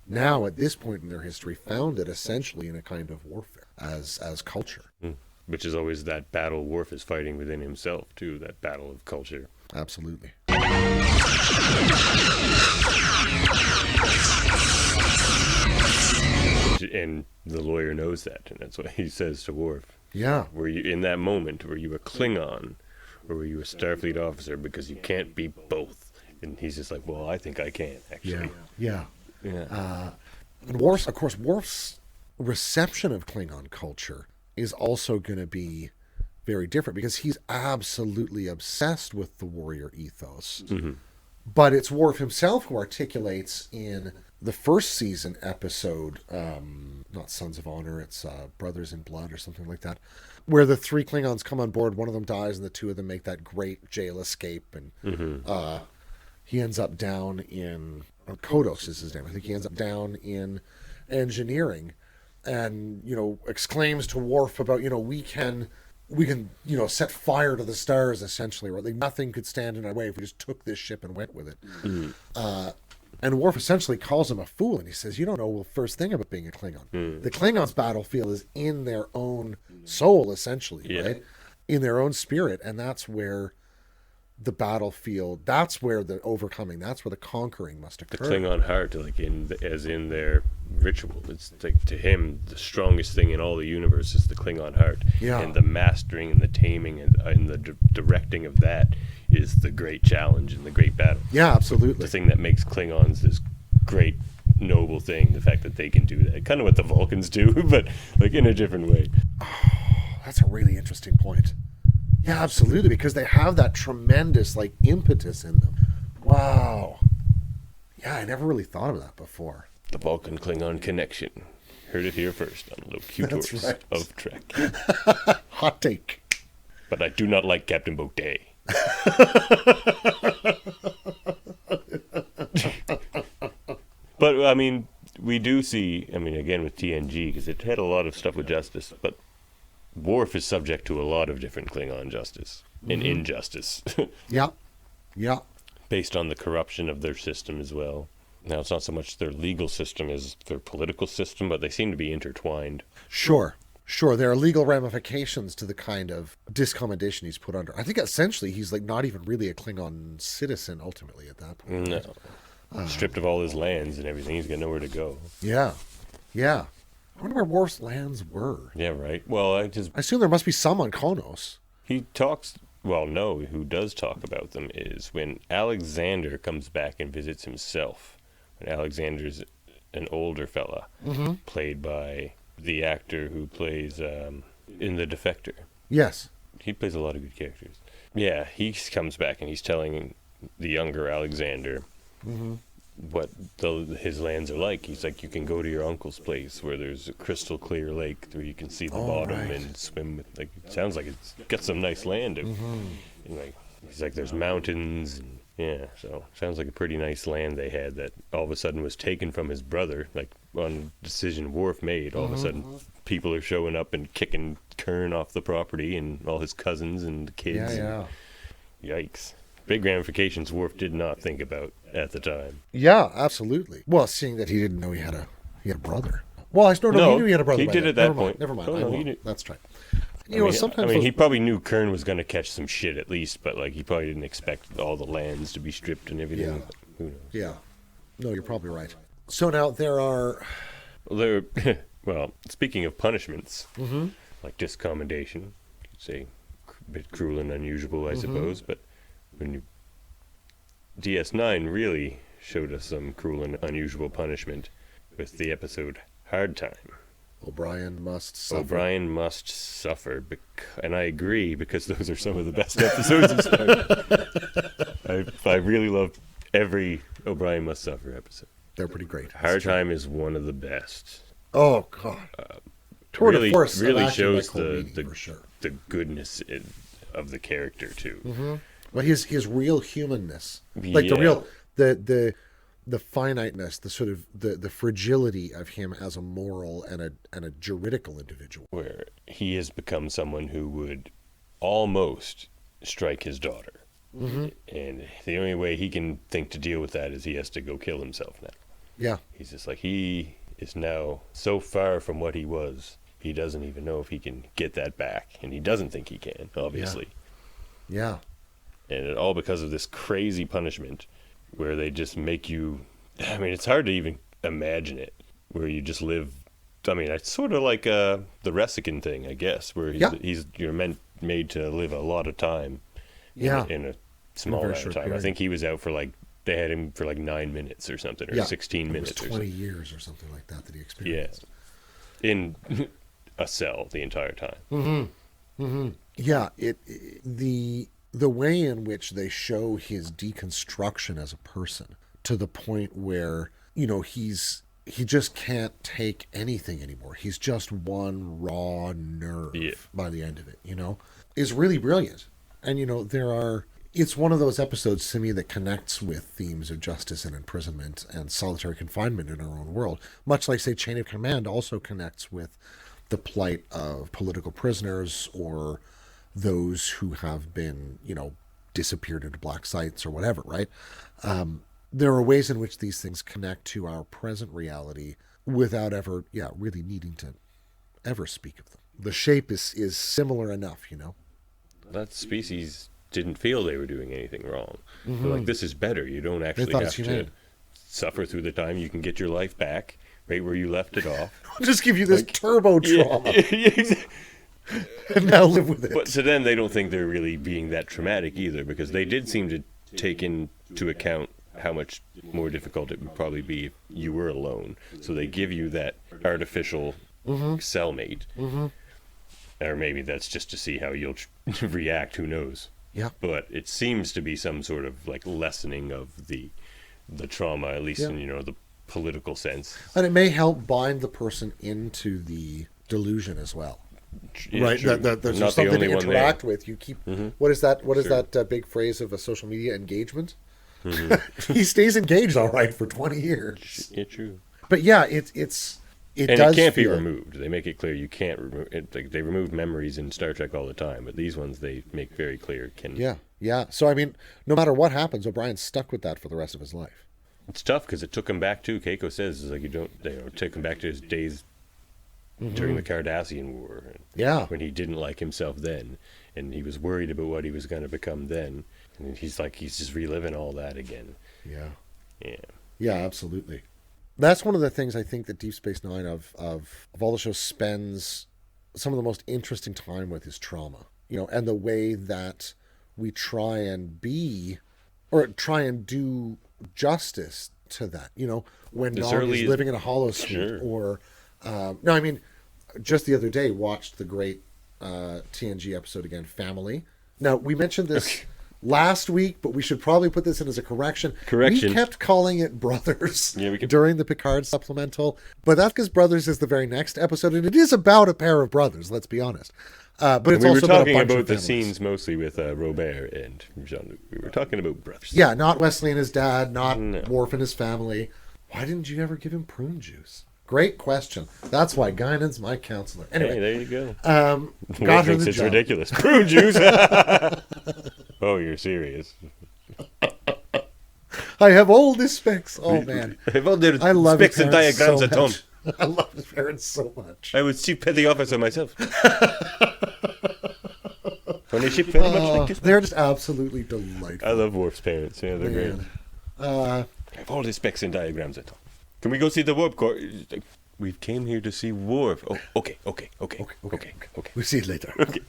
[SPEAKER 1] now, at this point in their history, founded essentially in a kind of warfare as culture.
[SPEAKER 4] which is always that battle Worf is fighting within himself, too, that battle of culture.
[SPEAKER 1] Absolutely.
[SPEAKER 4] And the lawyer knows that, and that's what he says to Worf.
[SPEAKER 1] Yeah.
[SPEAKER 4] Were you, in that moment, were you a Klingon, or were you a Starfleet officer? Because you can't be both. And he's just like, well, I think I can, actually.
[SPEAKER 1] Yeah.
[SPEAKER 4] Yeah.
[SPEAKER 1] And Worf's reception of Klingon culture is also going to be very different because he's absolutely obsessed with the warrior ethos.
[SPEAKER 4] Mm-hmm.
[SPEAKER 1] But it's Worf himself who articulates in the first season episode, not Sons of Honor, it's Brothers in Blood or something like that, where the 3 Klingons come on board, one of them dies, and the 2 of them make that great jail escape, and he ends up down in, Kodos is his name, I think he ends up down in engineering, and, exclaims to Worf about, we can, set fire to the stars, essentially, right? Like, nothing could stand in our way if we just took this ship and went with it. And Worf essentially calls him a fool, and he says, you don't know the first thing about being a Klingon. The Klingons' battlefield is in their own soul, essentially, right? In their own spirit, and that's where the battlefield, that's where the overcoming, that's where the conquering must occur.
[SPEAKER 4] The Klingon heart, as in their ritual. It's like, to him, the strongest thing in all the universe is the Klingon heart.
[SPEAKER 1] Yeah.
[SPEAKER 4] And the mastering and the taming and the directing of that is the great challenge and the great battle.
[SPEAKER 1] Yeah, absolutely.
[SPEAKER 4] The thing that makes Klingons this great, noble thing, the fact that they can do that. Kind of what the Vulcans do, but like in a different way.
[SPEAKER 1] That's a really interesting point. Yeah, absolutely, because they have that tremendous, impetus in them. Wow. Yeah, I never really thought of that before.
[SPEAKER 4] The Vulcan-Klingon connection. Heard it here first on Locutors
[SPEAKER 1] right.
[SPEAKER 4] of Trek.
[SPEAKER 1] Hot take.
[SPEAKER 4] But I do not like Captain Boudet. But, we do see, again with TNG, because it had a lot of stuff with justice, but Worf is subject to a lot of different Klingon justice and injustice.
[SPEAKER 1] Yeah.
[SPEAKER 4] Based on the corruption of their system as well. Now, it's not so much their legal system as their political system, but they seem to be intertwined.
[SPEAKER 1] Sure. There are legal ramifications to the kind of discommendation he's put under. I think essentially he's not even really a Klingon citizen ultimately at that point.
[SPEAKER 4] No. Stripped of all his lands and everything, he's got nowhere to go.
[SPEAKER 1] Yeah. I wonder where Worf's lands were.
[SPEAKER 4] Yeah, right. Well,
[SPEAKER 1] I assume there must be some on Konos.
[SPEAKER 4] He talks... Well, no, who does talk about them is when Alexander comes back and visits himself. When Alexander's an older fella, played by the actor who plays in The Defector.
[SPEAKER 1] Yes.
[SPEAKER 4] He plays a lot of good characters. Yeah, he comes back and he's telling the younger Alexander what his lands are like. He's like, you can go to your uncle's place where there's a crystal clear lake where you can see the bottom and swim with, it sounds like it's got some nice land. And he's like, there's mountains and yeah, so sounds like a pretty nice land they had that all of a sudden was taken from his brother, on a decision Worf made. All of a sudden, people are showing up and kicking Kern off the property, and all his cousins and the kids.
[SPEAKER 1] Yeah.
[SPEAKER 4] Yikes. Big ramifications Worf did not think about at the time.
[SPEAKER 1] Yeah, absolutely. Well, seeing that he didn't know he had a brother. Well, he knew he had a brother.
[SPEAKER 4] He did at that point.
[SPEAKER 1] Never mind.
[SPEAKER 4] Oh, no, he did.
[SPEAKER 1] That's right.
[SPEAKER 4] Sometimes he probably knew Kern was going to catch some shit at least, but he probably didn't expect all the lands to be stripped and everything.
[SPEAKER 1] Yeah.
[SPEAKER 4] Who knows?
[SPEAKER 1] Yeah. No, you're probably right. So now there are...
[SPEAKER 4] Well, speaking of punishments, like discommendation, you could say a bit cruel and unusual, I suppose, but when DS9 really showed us some cruel and unusual punishment with the episode Hard Time.
[SPEAKER 1] O'Brien must suffer.
[SPEAKER 4] O'Brien must suffer, and I agree, because those are some of the best episodes of Star Trek. I really love every O'Brien must suffer episode.
[SPEAKER 1] They're pretty great.
[SPEAKER 4] Hard Time is one of the best.
[SPEAKER 1] Oh God!
[SPEAKER 4] Really
[SPEAKER 1] Actually,
[SPEAKER 4] shows
[SPEAKER 1] for sure.
[SPEAKER 4] the goodness of the character too.
[SPEAKER 1] But his real humanness, the finiteness, the sort of the fragility of him as a moral and a juridical individual,
[SPEAKER 4] where he has become someone who would almost strike his daughter, and the only way he can think to deal with that is he has to go kill himself now.
[SPEAKER 1] Yeah,
[SPEAKER 4] he's just he is now so far from what he was. he doesn't even know if he can get that back, and he doesn't think he can, obviously.
[SPEAKER 1] Yeah.
[SPEAKER 4] And it all because of this crazy punishment where they just make you, I mean, it's hard to even imagine it, where you just live. I mean, it's sort of like the Resican thing, I guess, where you're made to live a lot of time in a small amount of time. Period. I think he was out for they had him for 9 minutes or something, or 16 minutes.
[SPEAKER 1] It was 20 years or something like that he experienced.
[SPEAKER 4] Yeah. In a cell the entire time.
[SPEAKER 1] Mm-hmm. Mm-hmm. Yeah. The way in which they show his deconstruction as a person to the point where, he just can't take anything anymore. He's just one raw nerve by the end of it, is really brilliant. And, it's one of those episodes to me that connects with themes of justice and imprisonment and solitary confinement in our own world. Much like, say, Chain of Command also connects with the plight of political prisoners or those who have been, disappeared into black sites or whatever, right? There are ways in which these things connect to our present reality without ever, really needing to ever speak of them. The shape is similar enough,
[SPEAKER 4] That species didn't feel they were doing anything wrong.
[SPEAKER 1] Mm-hmm.
[SPEAKER 4] They're like, this is better. You don't actually have to suffer through the time. You can get your life back right where you left it off.
[SPEAKER 1] I'll just give you this turbo trauma. And now live with it.
[SPEAKER 4] But to them, they don't think they're really being that traumatic either, because they did seem to take into account how much more difficult it would probably be if you were alone. So they give you that artificial cellmate. Mm-hmm. Or maybe that's just to see how you'll react, who knows. Yeah. But it seems to be some sort of lessening of the trauma, at least in, the political sense. And it
[SPEAKER 1] may help bind the person into the delusion as well.
[SPEAKER 4] Yeah,
[SPEAKER 1] right, there's something to interact with. You keep what is that? What is that big phrase of a social media engagement? Mm-hmm. He stays engaged all right for 20 years.
[SPEAKER 4] Yeah, true.
[SPEAKER 1] But it
[SPEAKER 4] can't be removed. They make it clear you can't remove it. They remove memories in Star Trek all the time, but these ones they make very clear can.
[SPEAKER 1] Yeah. So I mean, no matter what happens, O'Brien's stuck with that for the rest of his life.
[SPEAKER 4] It's tough because it took him back too. Keiko says take him back to his days during the Cardassian War. When he didn't like himself then, and he was worried about what he was going to become then, and he's just reliving all that again.
[SPEAKER 1] Yeah, absolutely. That's one of the things I think that Deep Space Nine of all the shows spends some of the most interesting time with is trauma, and the way that we try and do justice to that, when Nog is living in a holosuite or, no, I mean, just the other day watched the great TNG episode again, Family. Now, we mentioned this last week, but we should probably put this in as a correction. We kept calling it Brothers during the Picard supplemental, but that's because Brothers is the very next episode, and it is about a pair of brothers, let's be honest. But it's also
[SPEAKER 4] talking about the scenes mostly with Robert and Jean-Luc. We were talking about brothers.
[SPEAKER 1] Yeah, not Wesley and his dad, not Worf and his family. Why didn't you ever give him prune juice? Great question. That's why Guinan's my counselor. Anyway,
[SPEAKER 4] hey, there you go.
[SPEAKER 1] Got her the
[SPEAKER 4] it's
[SPEAKER 1] job.
[SPEAKER 4] Ridiculous. Prune juice. Oh, you're serious.
[SPEAKER 1] I have all the specs. Oh man,
[SPEAKER 4] I love specs and diagrams
[SPEAKER 1] so
[SPEAKER 4] at home.
[SPEAKER 1] I love his parents so much.
[SPEAKER 4] I would see petty officer myself. When they ship very much like this.
[SPEAKER 1] They're just absolutely delightful.
[SPEAKER 4] I love Worf's parents. Yeah, they're great. I have all the specs and diagrams at home. Can we go see the warp core? We came here to see Worf. Oh, okay.
[SPEAKER 1] We'll see you later.
[SPEAKER 4] Okay.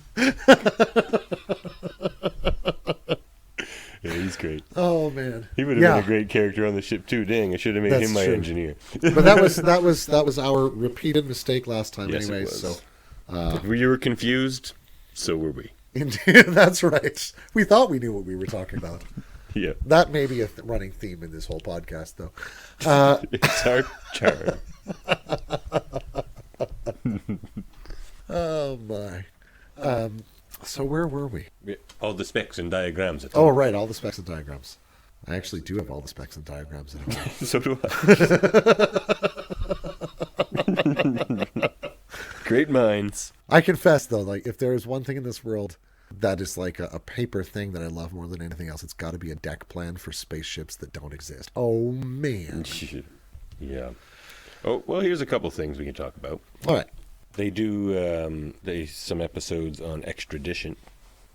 [SPEAKER 4] Yeah, he's great.
[SPEAKER 1] Oh man,
[SPEAKER 4] he would have been a great character on the ship too. Dang, I should have made him my engineer.
[SPEAKER 1] But that was our repeated mistake last time,
[SPEAKER 4] yes,
[SPEAKER 1] anyway.
[SPEAKER 4] So
[SPEAKER 1] we
[SPEAKER 4] were confused. So were we.
[SPEAKER 1] That's right. We thought we knew what we were talking about.
[SPEAKER 4] Yeah,
[SPEAKER 1] that may be a running theme in this whole podcast, though.
[SPEAKER 4] It's our charm.
[SPEAKER 1] Oh my. So where were we?
[SPEAKER 4] All the specs and diagrams.
[SPEAKER 1] Oh, right, all the specs and diagrams. I actually do have all the specs and diagrams.
[SPEAKER 4] So do I. Great minds.
[SPEAKER 1] I confess, though, if there is one thing in this world that is like a paper thing that I love more than anything else, it's got to be a deck plan for spaceships that don't exist. Oh, man.
[SPEAKER 4] Yeah. Oh, well, here's a couple things we can talk about.
[SPEAKER 1] All right.
[SPEAKER 4] They do some episodes on extradition.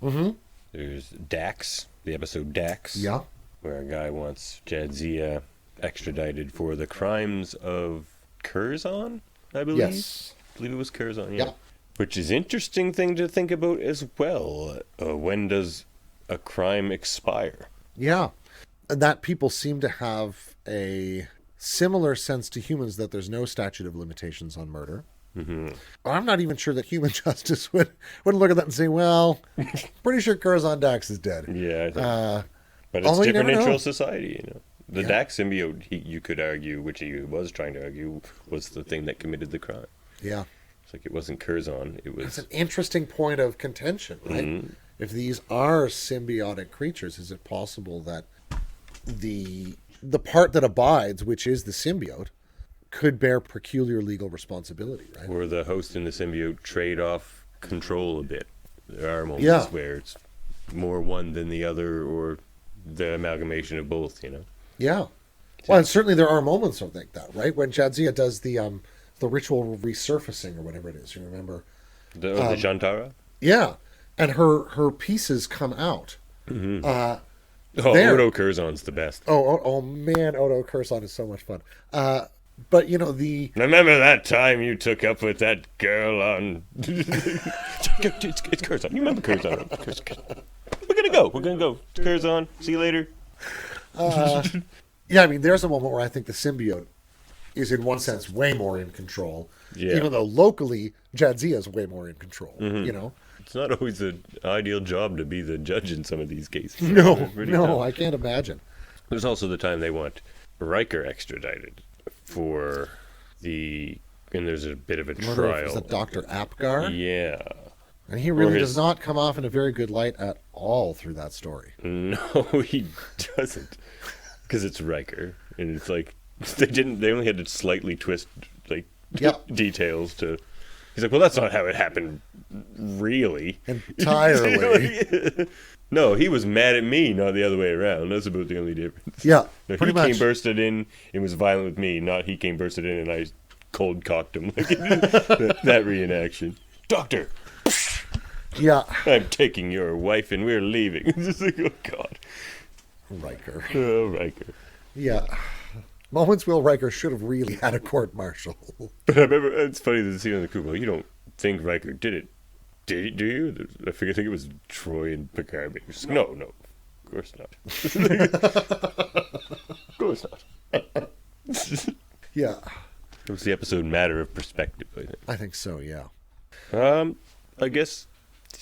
[SPEAKER 1] Mm-hmm.
[SPEAKER 4] There's Dax, the episode Dax.
[SPEAKER 1] Yeah.
[SPEAKER 4] Where a guy wants Jadzia extradited for the crimes of Curzon, I believe.
[SPEAKER 1] Yes.
[SPEAKER 4] I believe it was Curzon, yeah.
[SPEAKER 1] Yeah.
[SPEAKER 4] Which is interesting thing to think about as well. When does a crime expire?
[SPEAKER 1] Yeah. And that people seem to have a similar sense to humans that there's no statute of limitations on murder.
[SPEAKER 4] Mm-hmm.
[SPEAKER 1] I'm not even sure that human justice would look at that and say, well, pretty sure Curzon Dax is dead.
[SPEAKER 4] Yeah, I think. But it's
[SPEAKER 1] although you
[SPEAKER 4] different
[SPEAKER 1] never
[SPEAKER 4] in
[SPEAKER 1] know.
[SPEAKER 4] Troll society, you know. The
[SPEAKER 1] Yeah.
[SPEAKER 4] Dax symbiote, you could argue, which he was trying to argue, was the thing that committed the crime.
[SPEAKER 1] Yeah.
[SPEAKER 4] It's like it wasn't Curzon, it
[SPEAKER 1] It's
[SPEAKER 4] was...
[SPEAKER 1] an interesting point of contention, right?
[SPEAKER 4] Mhm.
[SPEAKER 1] If these are symbiotic creatures, is it possible that the part that abides, which is the symbiote, could bear peculiar legal responsibility, right?
[SPEAKER 4] Or the host and the symbiote trade off control a bit. There are moments
[SPEAKER 1] Yeah.
[SPEAKER 4] where it's more one than the other, or the amalgamation of both, you know.
[SPEAKER 1] Yeah. Well, and certainly there are moments of like that, right? When Jadzia does the ritual resurfacing or whatever it is, you remember?
[SPEAKER 4] The Shantara?
[SPEAKER 1] Yeah. And her pieces come out.
[SPEAKER 4] Mm-hmm.
[SPEAKER 1] Uh,
[SPEAKER 4] Oh,
[SPEAKER 1] there.
[SPEAKER 4] Odo Curzon's the best.
[SPEAKER 1] oh man, Odo Curzon is so much fun. But you know the
[SPEAKER 4] Remember that time you took up with that girl on... it's Curzon. You remember Curzon. We're gonna go. Curzon, see you later.
[SPEAKER 1] yeah, I mean, there's a moment where I think the symbiote is in one sense way more in control,
[SPEAKER 4] Yeah.
[SPEAKER 1] even though locally Jadzia is way more in control.
[SPEAKER 4] Mm-hmm.
[SPEAKER 1] You know,
[SPEAKER 4] It's not always the ideal job to be the judge in some of these cases.
[SPEAKER 1] no,
[SPEAKER 4] It's pretty
[SPEAKER 1] no,
[SPEAKER 4] tough.
[SPEAKER 1] I can't imagine.
[SPEAKER 4] There's also the time they want Riker extradited for the... And there's a bit of a
[SPEAKER 1] Murder of,
[SPEAKER 4] trial.
[SPEAKER 1] is it Dr. Apgar?
[SPEAKER 4] Yeah.
[SPEAKER 1] And he really
[SPEAKER 4] his-
[SPEAKER 1] does not come off in a very good light at all through that story.
[SPEAKER 4] No, he doesn't. Because it's Riker. And it's like... They only had to slightly twist, like,
[SPEAKER 1] Yep.
[SPEAKER 4] details to... He's like, well, that's not how it happened, really.
[SPEAKER 1] Entirely.
[SPEAKER 4] No, he was mad at me, not the other way around. That's about the only difference.
[SPEAKER 1] Yeah,
[SPEAKER 4] No,
[SPEAKER 1] pretty
[SPEAKER 4] he
[SPEAKER 1] much.
[SPEAKER 4] came bursted in and was violent with me, not he came bursted in and I cold cocked him. Like that reenaction. Doctor,
[SPEAKER 1] Yeah.
[SPEAKER 4] I'm taking your wife and we're leaving. It's just like, oh God.
[SPEAKER 1] Riker.
[SPEAKER 4] Oh, Riker.
[SPEAKER 1] Yeah. Moments Will Riker should have really had a court martial.
[SPEAKER 4] But I remember, it's funny the scene on the Kubo. You don't think Riker did it, do you? I think it was Troy and Picard. Just, no, of course not. Of course not.
[SPEAKER 1] Yeah.
[SPEAKER 4] It was the episode Matter of Perspective, I think.
[SPEAKER 1] I think so, yeah.
[SPEAKER 4] I guess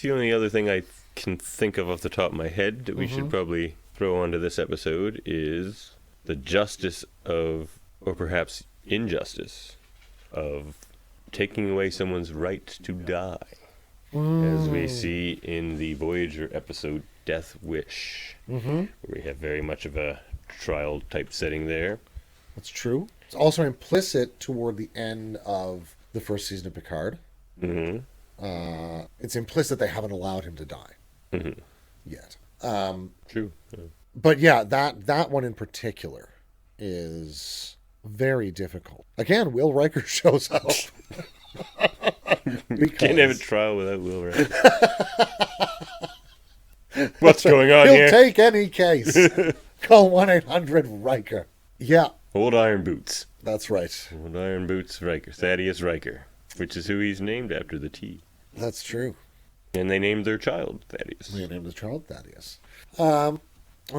[SPEAKER 4] the only other thing I can think of off the top of my head that we should probably throw onto this episode is the justice of, or perhaps injustice, of taking away someone's right to die. As we see in the Voyager episode Death Wish, where we have very much of a trial type setting there.
[SPEAKER 1] That's true. It's also implicit toward the end of the first season of Picard.
[SPEAKER 4] Mm-hmm.
[SPEAKER 1] It's implicit they haven't allowed him to die yet.
[SPEAKER 4] True.
[SPEAKER 1] But yeah, that one in particular is very difficult. Again, Will Riker shows up.
[SPEAKER 4] Can't have a trial without Will Riker. What's going on
[SPEAKER 1] He'll
[SPEAKER 4] here?
[SPEAKER 1] take any case. Call 1-800-Riker. Yeah,
[SPEAKER 4] Old Iron Boots.
[SPEAKER 1] that's right.
[SPEAKER 4] Old Iron Boots Riker. Thaddeus Riker. Which is who he's named after, the T.
[SPEAKER 1] That's true.
[SPEAKER 4] And they named their child Thaddeus.
[SPEAKER 1] We named the child Thaddeus. Well,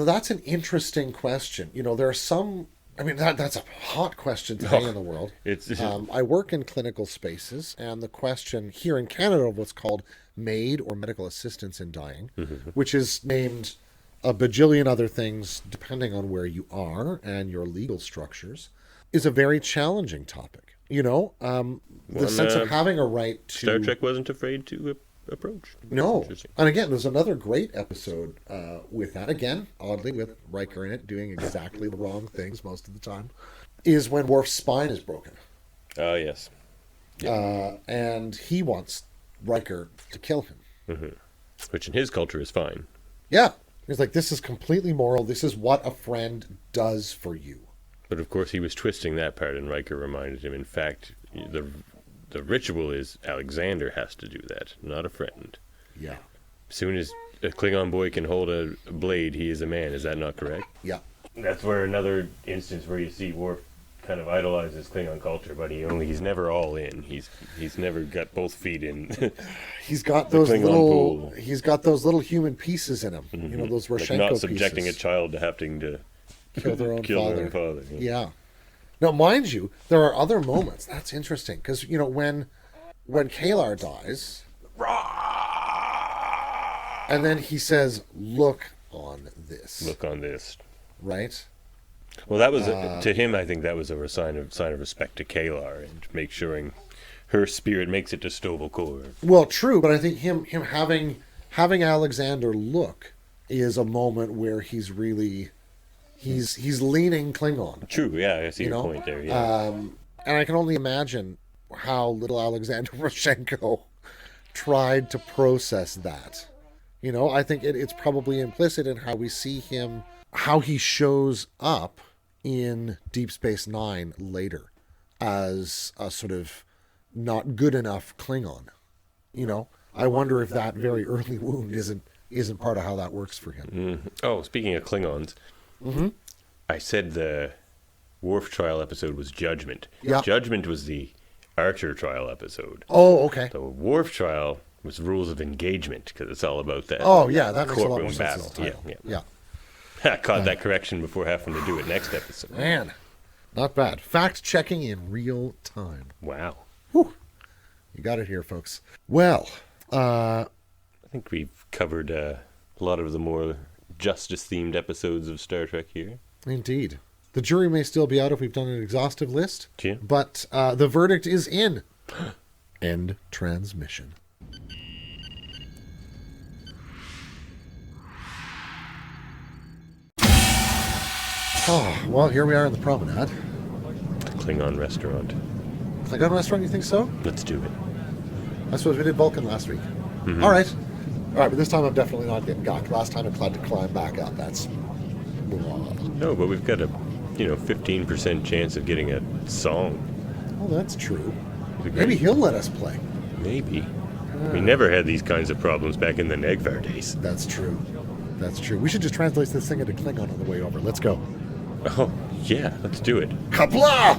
[SPEAKER 1] that's an interesting question. You know, there are some... I mean, that's a hot question today in the world.
[SPEAKER 4] It's
[SPEAKER 1] I work in clinical spaces, and the question here in Canada of what's called MAID, or medical assistance in dying, which is named a bajillion other things depending on where you are and your legal structures, is a very challenging topic. You know, the sense of having a right to...
[SPEAKER 4] Star Trek wasn't afraid to approach.
[SPEAKER 1] No.
[SPEAKER 4] Interesting.
[SPEAKER 1] And again, there's another great episode with that. Again, oddly, with Riker in it, doing exactly the wrong things most of the time, is when Worf's spine is broken.
[SPEAKER 4] Oh, yes.
[SPEAKER 1] And he wants Riker to kill him.
[SPEAKER 4] Which in his culture is fine.
[SPEAKER 1] Yeah. He's like, this is completely moral. This is what a friend does for you.
[SPEAKER 4] But of course he was twisting that part, and Riker reminded him, in fact, the the ritual is Alexander has to do that, not a friend.
[SPEAKER 1] Yeah.
[SPEAKER 4] As soon as a Klingon boy can hold a blade, he is a man. Is that not correct?
[SPEAKER 1] Yeah.
[SPEAKER 4] That's where another instance where you see Worf kind of idolizes Klingon culture, but he's never all in. He's never got both feet in.
[SPEAKER 1] He's got
[SPEAKER 4] The
[SPEAKER 1] those
[SPEAKER 4] Klingon
[SPEAKER 1] little.
[SPEAKER 4] pool.
[SPEAKER 1] He's got those little human pieces in him. You know, those
[SPEAKER 4] Like
[SPEAKER 1] Roshenko
[SPEAKER 4] not subjecting
[SPEAKER 1] pieces.
[SPEAKER 4] a child to having to
[SPEAKER 1] Kill their own
[SPEAKER 4] kill
[SPEAKER 1] father.
[SPEAKER 4] their own father.
[SPEAKER 1] Yeah. Now, mind you, there are other moments. That's interesting because when Kalar dies, and then he says, "Look on this."
[SPEAKER 4] Look on this.
[SPEAKER 1] Right.
[SPEAKER 4] Well, that was to him. I think that was a sign of respect to Kalar and make sure her spirit makes it to Sto-vo-kor.
[SPEAKER 1] Well, true, but I think him having Alexander look is a moment where he's really he's leaning Klingon.
[SPEAKER 4] True. Yeah, I see
[SPEAKER 1] You
[SPEAKER 4] your
[SPEAKER 1] know?
[SPEAKER 4] point there. Yeah.
[SPEAKER 1] And I can only imagine how little Alexander Roshenko tried to process that. You know, I think it's probably implicit in how we see him, how he shows up in Deep Space Nine later as a sort of not good enough Klingon. You know, I wonder if that very early wound isn't part of how that works for him.
[SPEAKER 4] Oh, speaking of Klingons, I said the Worf trial episode was Judgment.
[SPEAKER 1] Yeah.
[SPEAKER 4] Judgment was the Archer trial episode.
[SPEAKER 1] Oh, okay.
[SPEAKER 4] The Worf trial was Rules of Engagement because it's all about that.
[SPEAKER 1] Oh, yeah, that makes a lot
[SPEAKER 4] courtroom
[SPEAKER 1] more sense.
[SPEAKER 4] battle.
[SPEAKER 1] in the title.
[SPEAKER 4] Yeah.
[SPEAKER 1] Yeah.
[SPEAKER 4] I caught that correction before having to do it next episode.
[SPEAKER 1] Man, not bad. Fact checking in real time.
[SPEAKER 4] Wow.
[SPEAKER 1] Whew. You got it here, folks. Well,
[SPEAKER 4] I think we've covered a lot of the more justice-themed episodes of Star Trek here.
[SPEAKER 1] indeed. The jury may still be out if we've done an exhaustive list,
[SPEAKER 4] Yeah.
[SPEAKER 1] but the verdict is in. End transmission. Oh, well, here we are in the promenade.
[SPEAKER 4] Klingon restaurant.
[SPEAKER 1] Klingon restaurant, you think so?
[SPEAKER 4] Let's do it.
[SPEAKER 1] I suppose we did Vulcan last week. All right. All right, but this time I'm definitely not getting gawked. Last time I tried to climb back up. That's...
[SPEAKER 4] No, but we've got a 15% chance of getting a song.
[SPEAKER 1] Oh, that's true.
[SPEAKER 4] It'd be
[SPEAKER 1] Maybe
[SPEAKER 4] great.
[SPEAKER 1] he'll let us play.
[SPEAKER 4] Maybe. We never had these kinds of problems back in the Negvar days.
[SPEAKER 1] That's true. That's true. We should just translate this thing into Klingon on the way over. Let's go.
[SPEAKER 4] Oh, yeah, let's do it.
[SPEAKER 1] Kapla!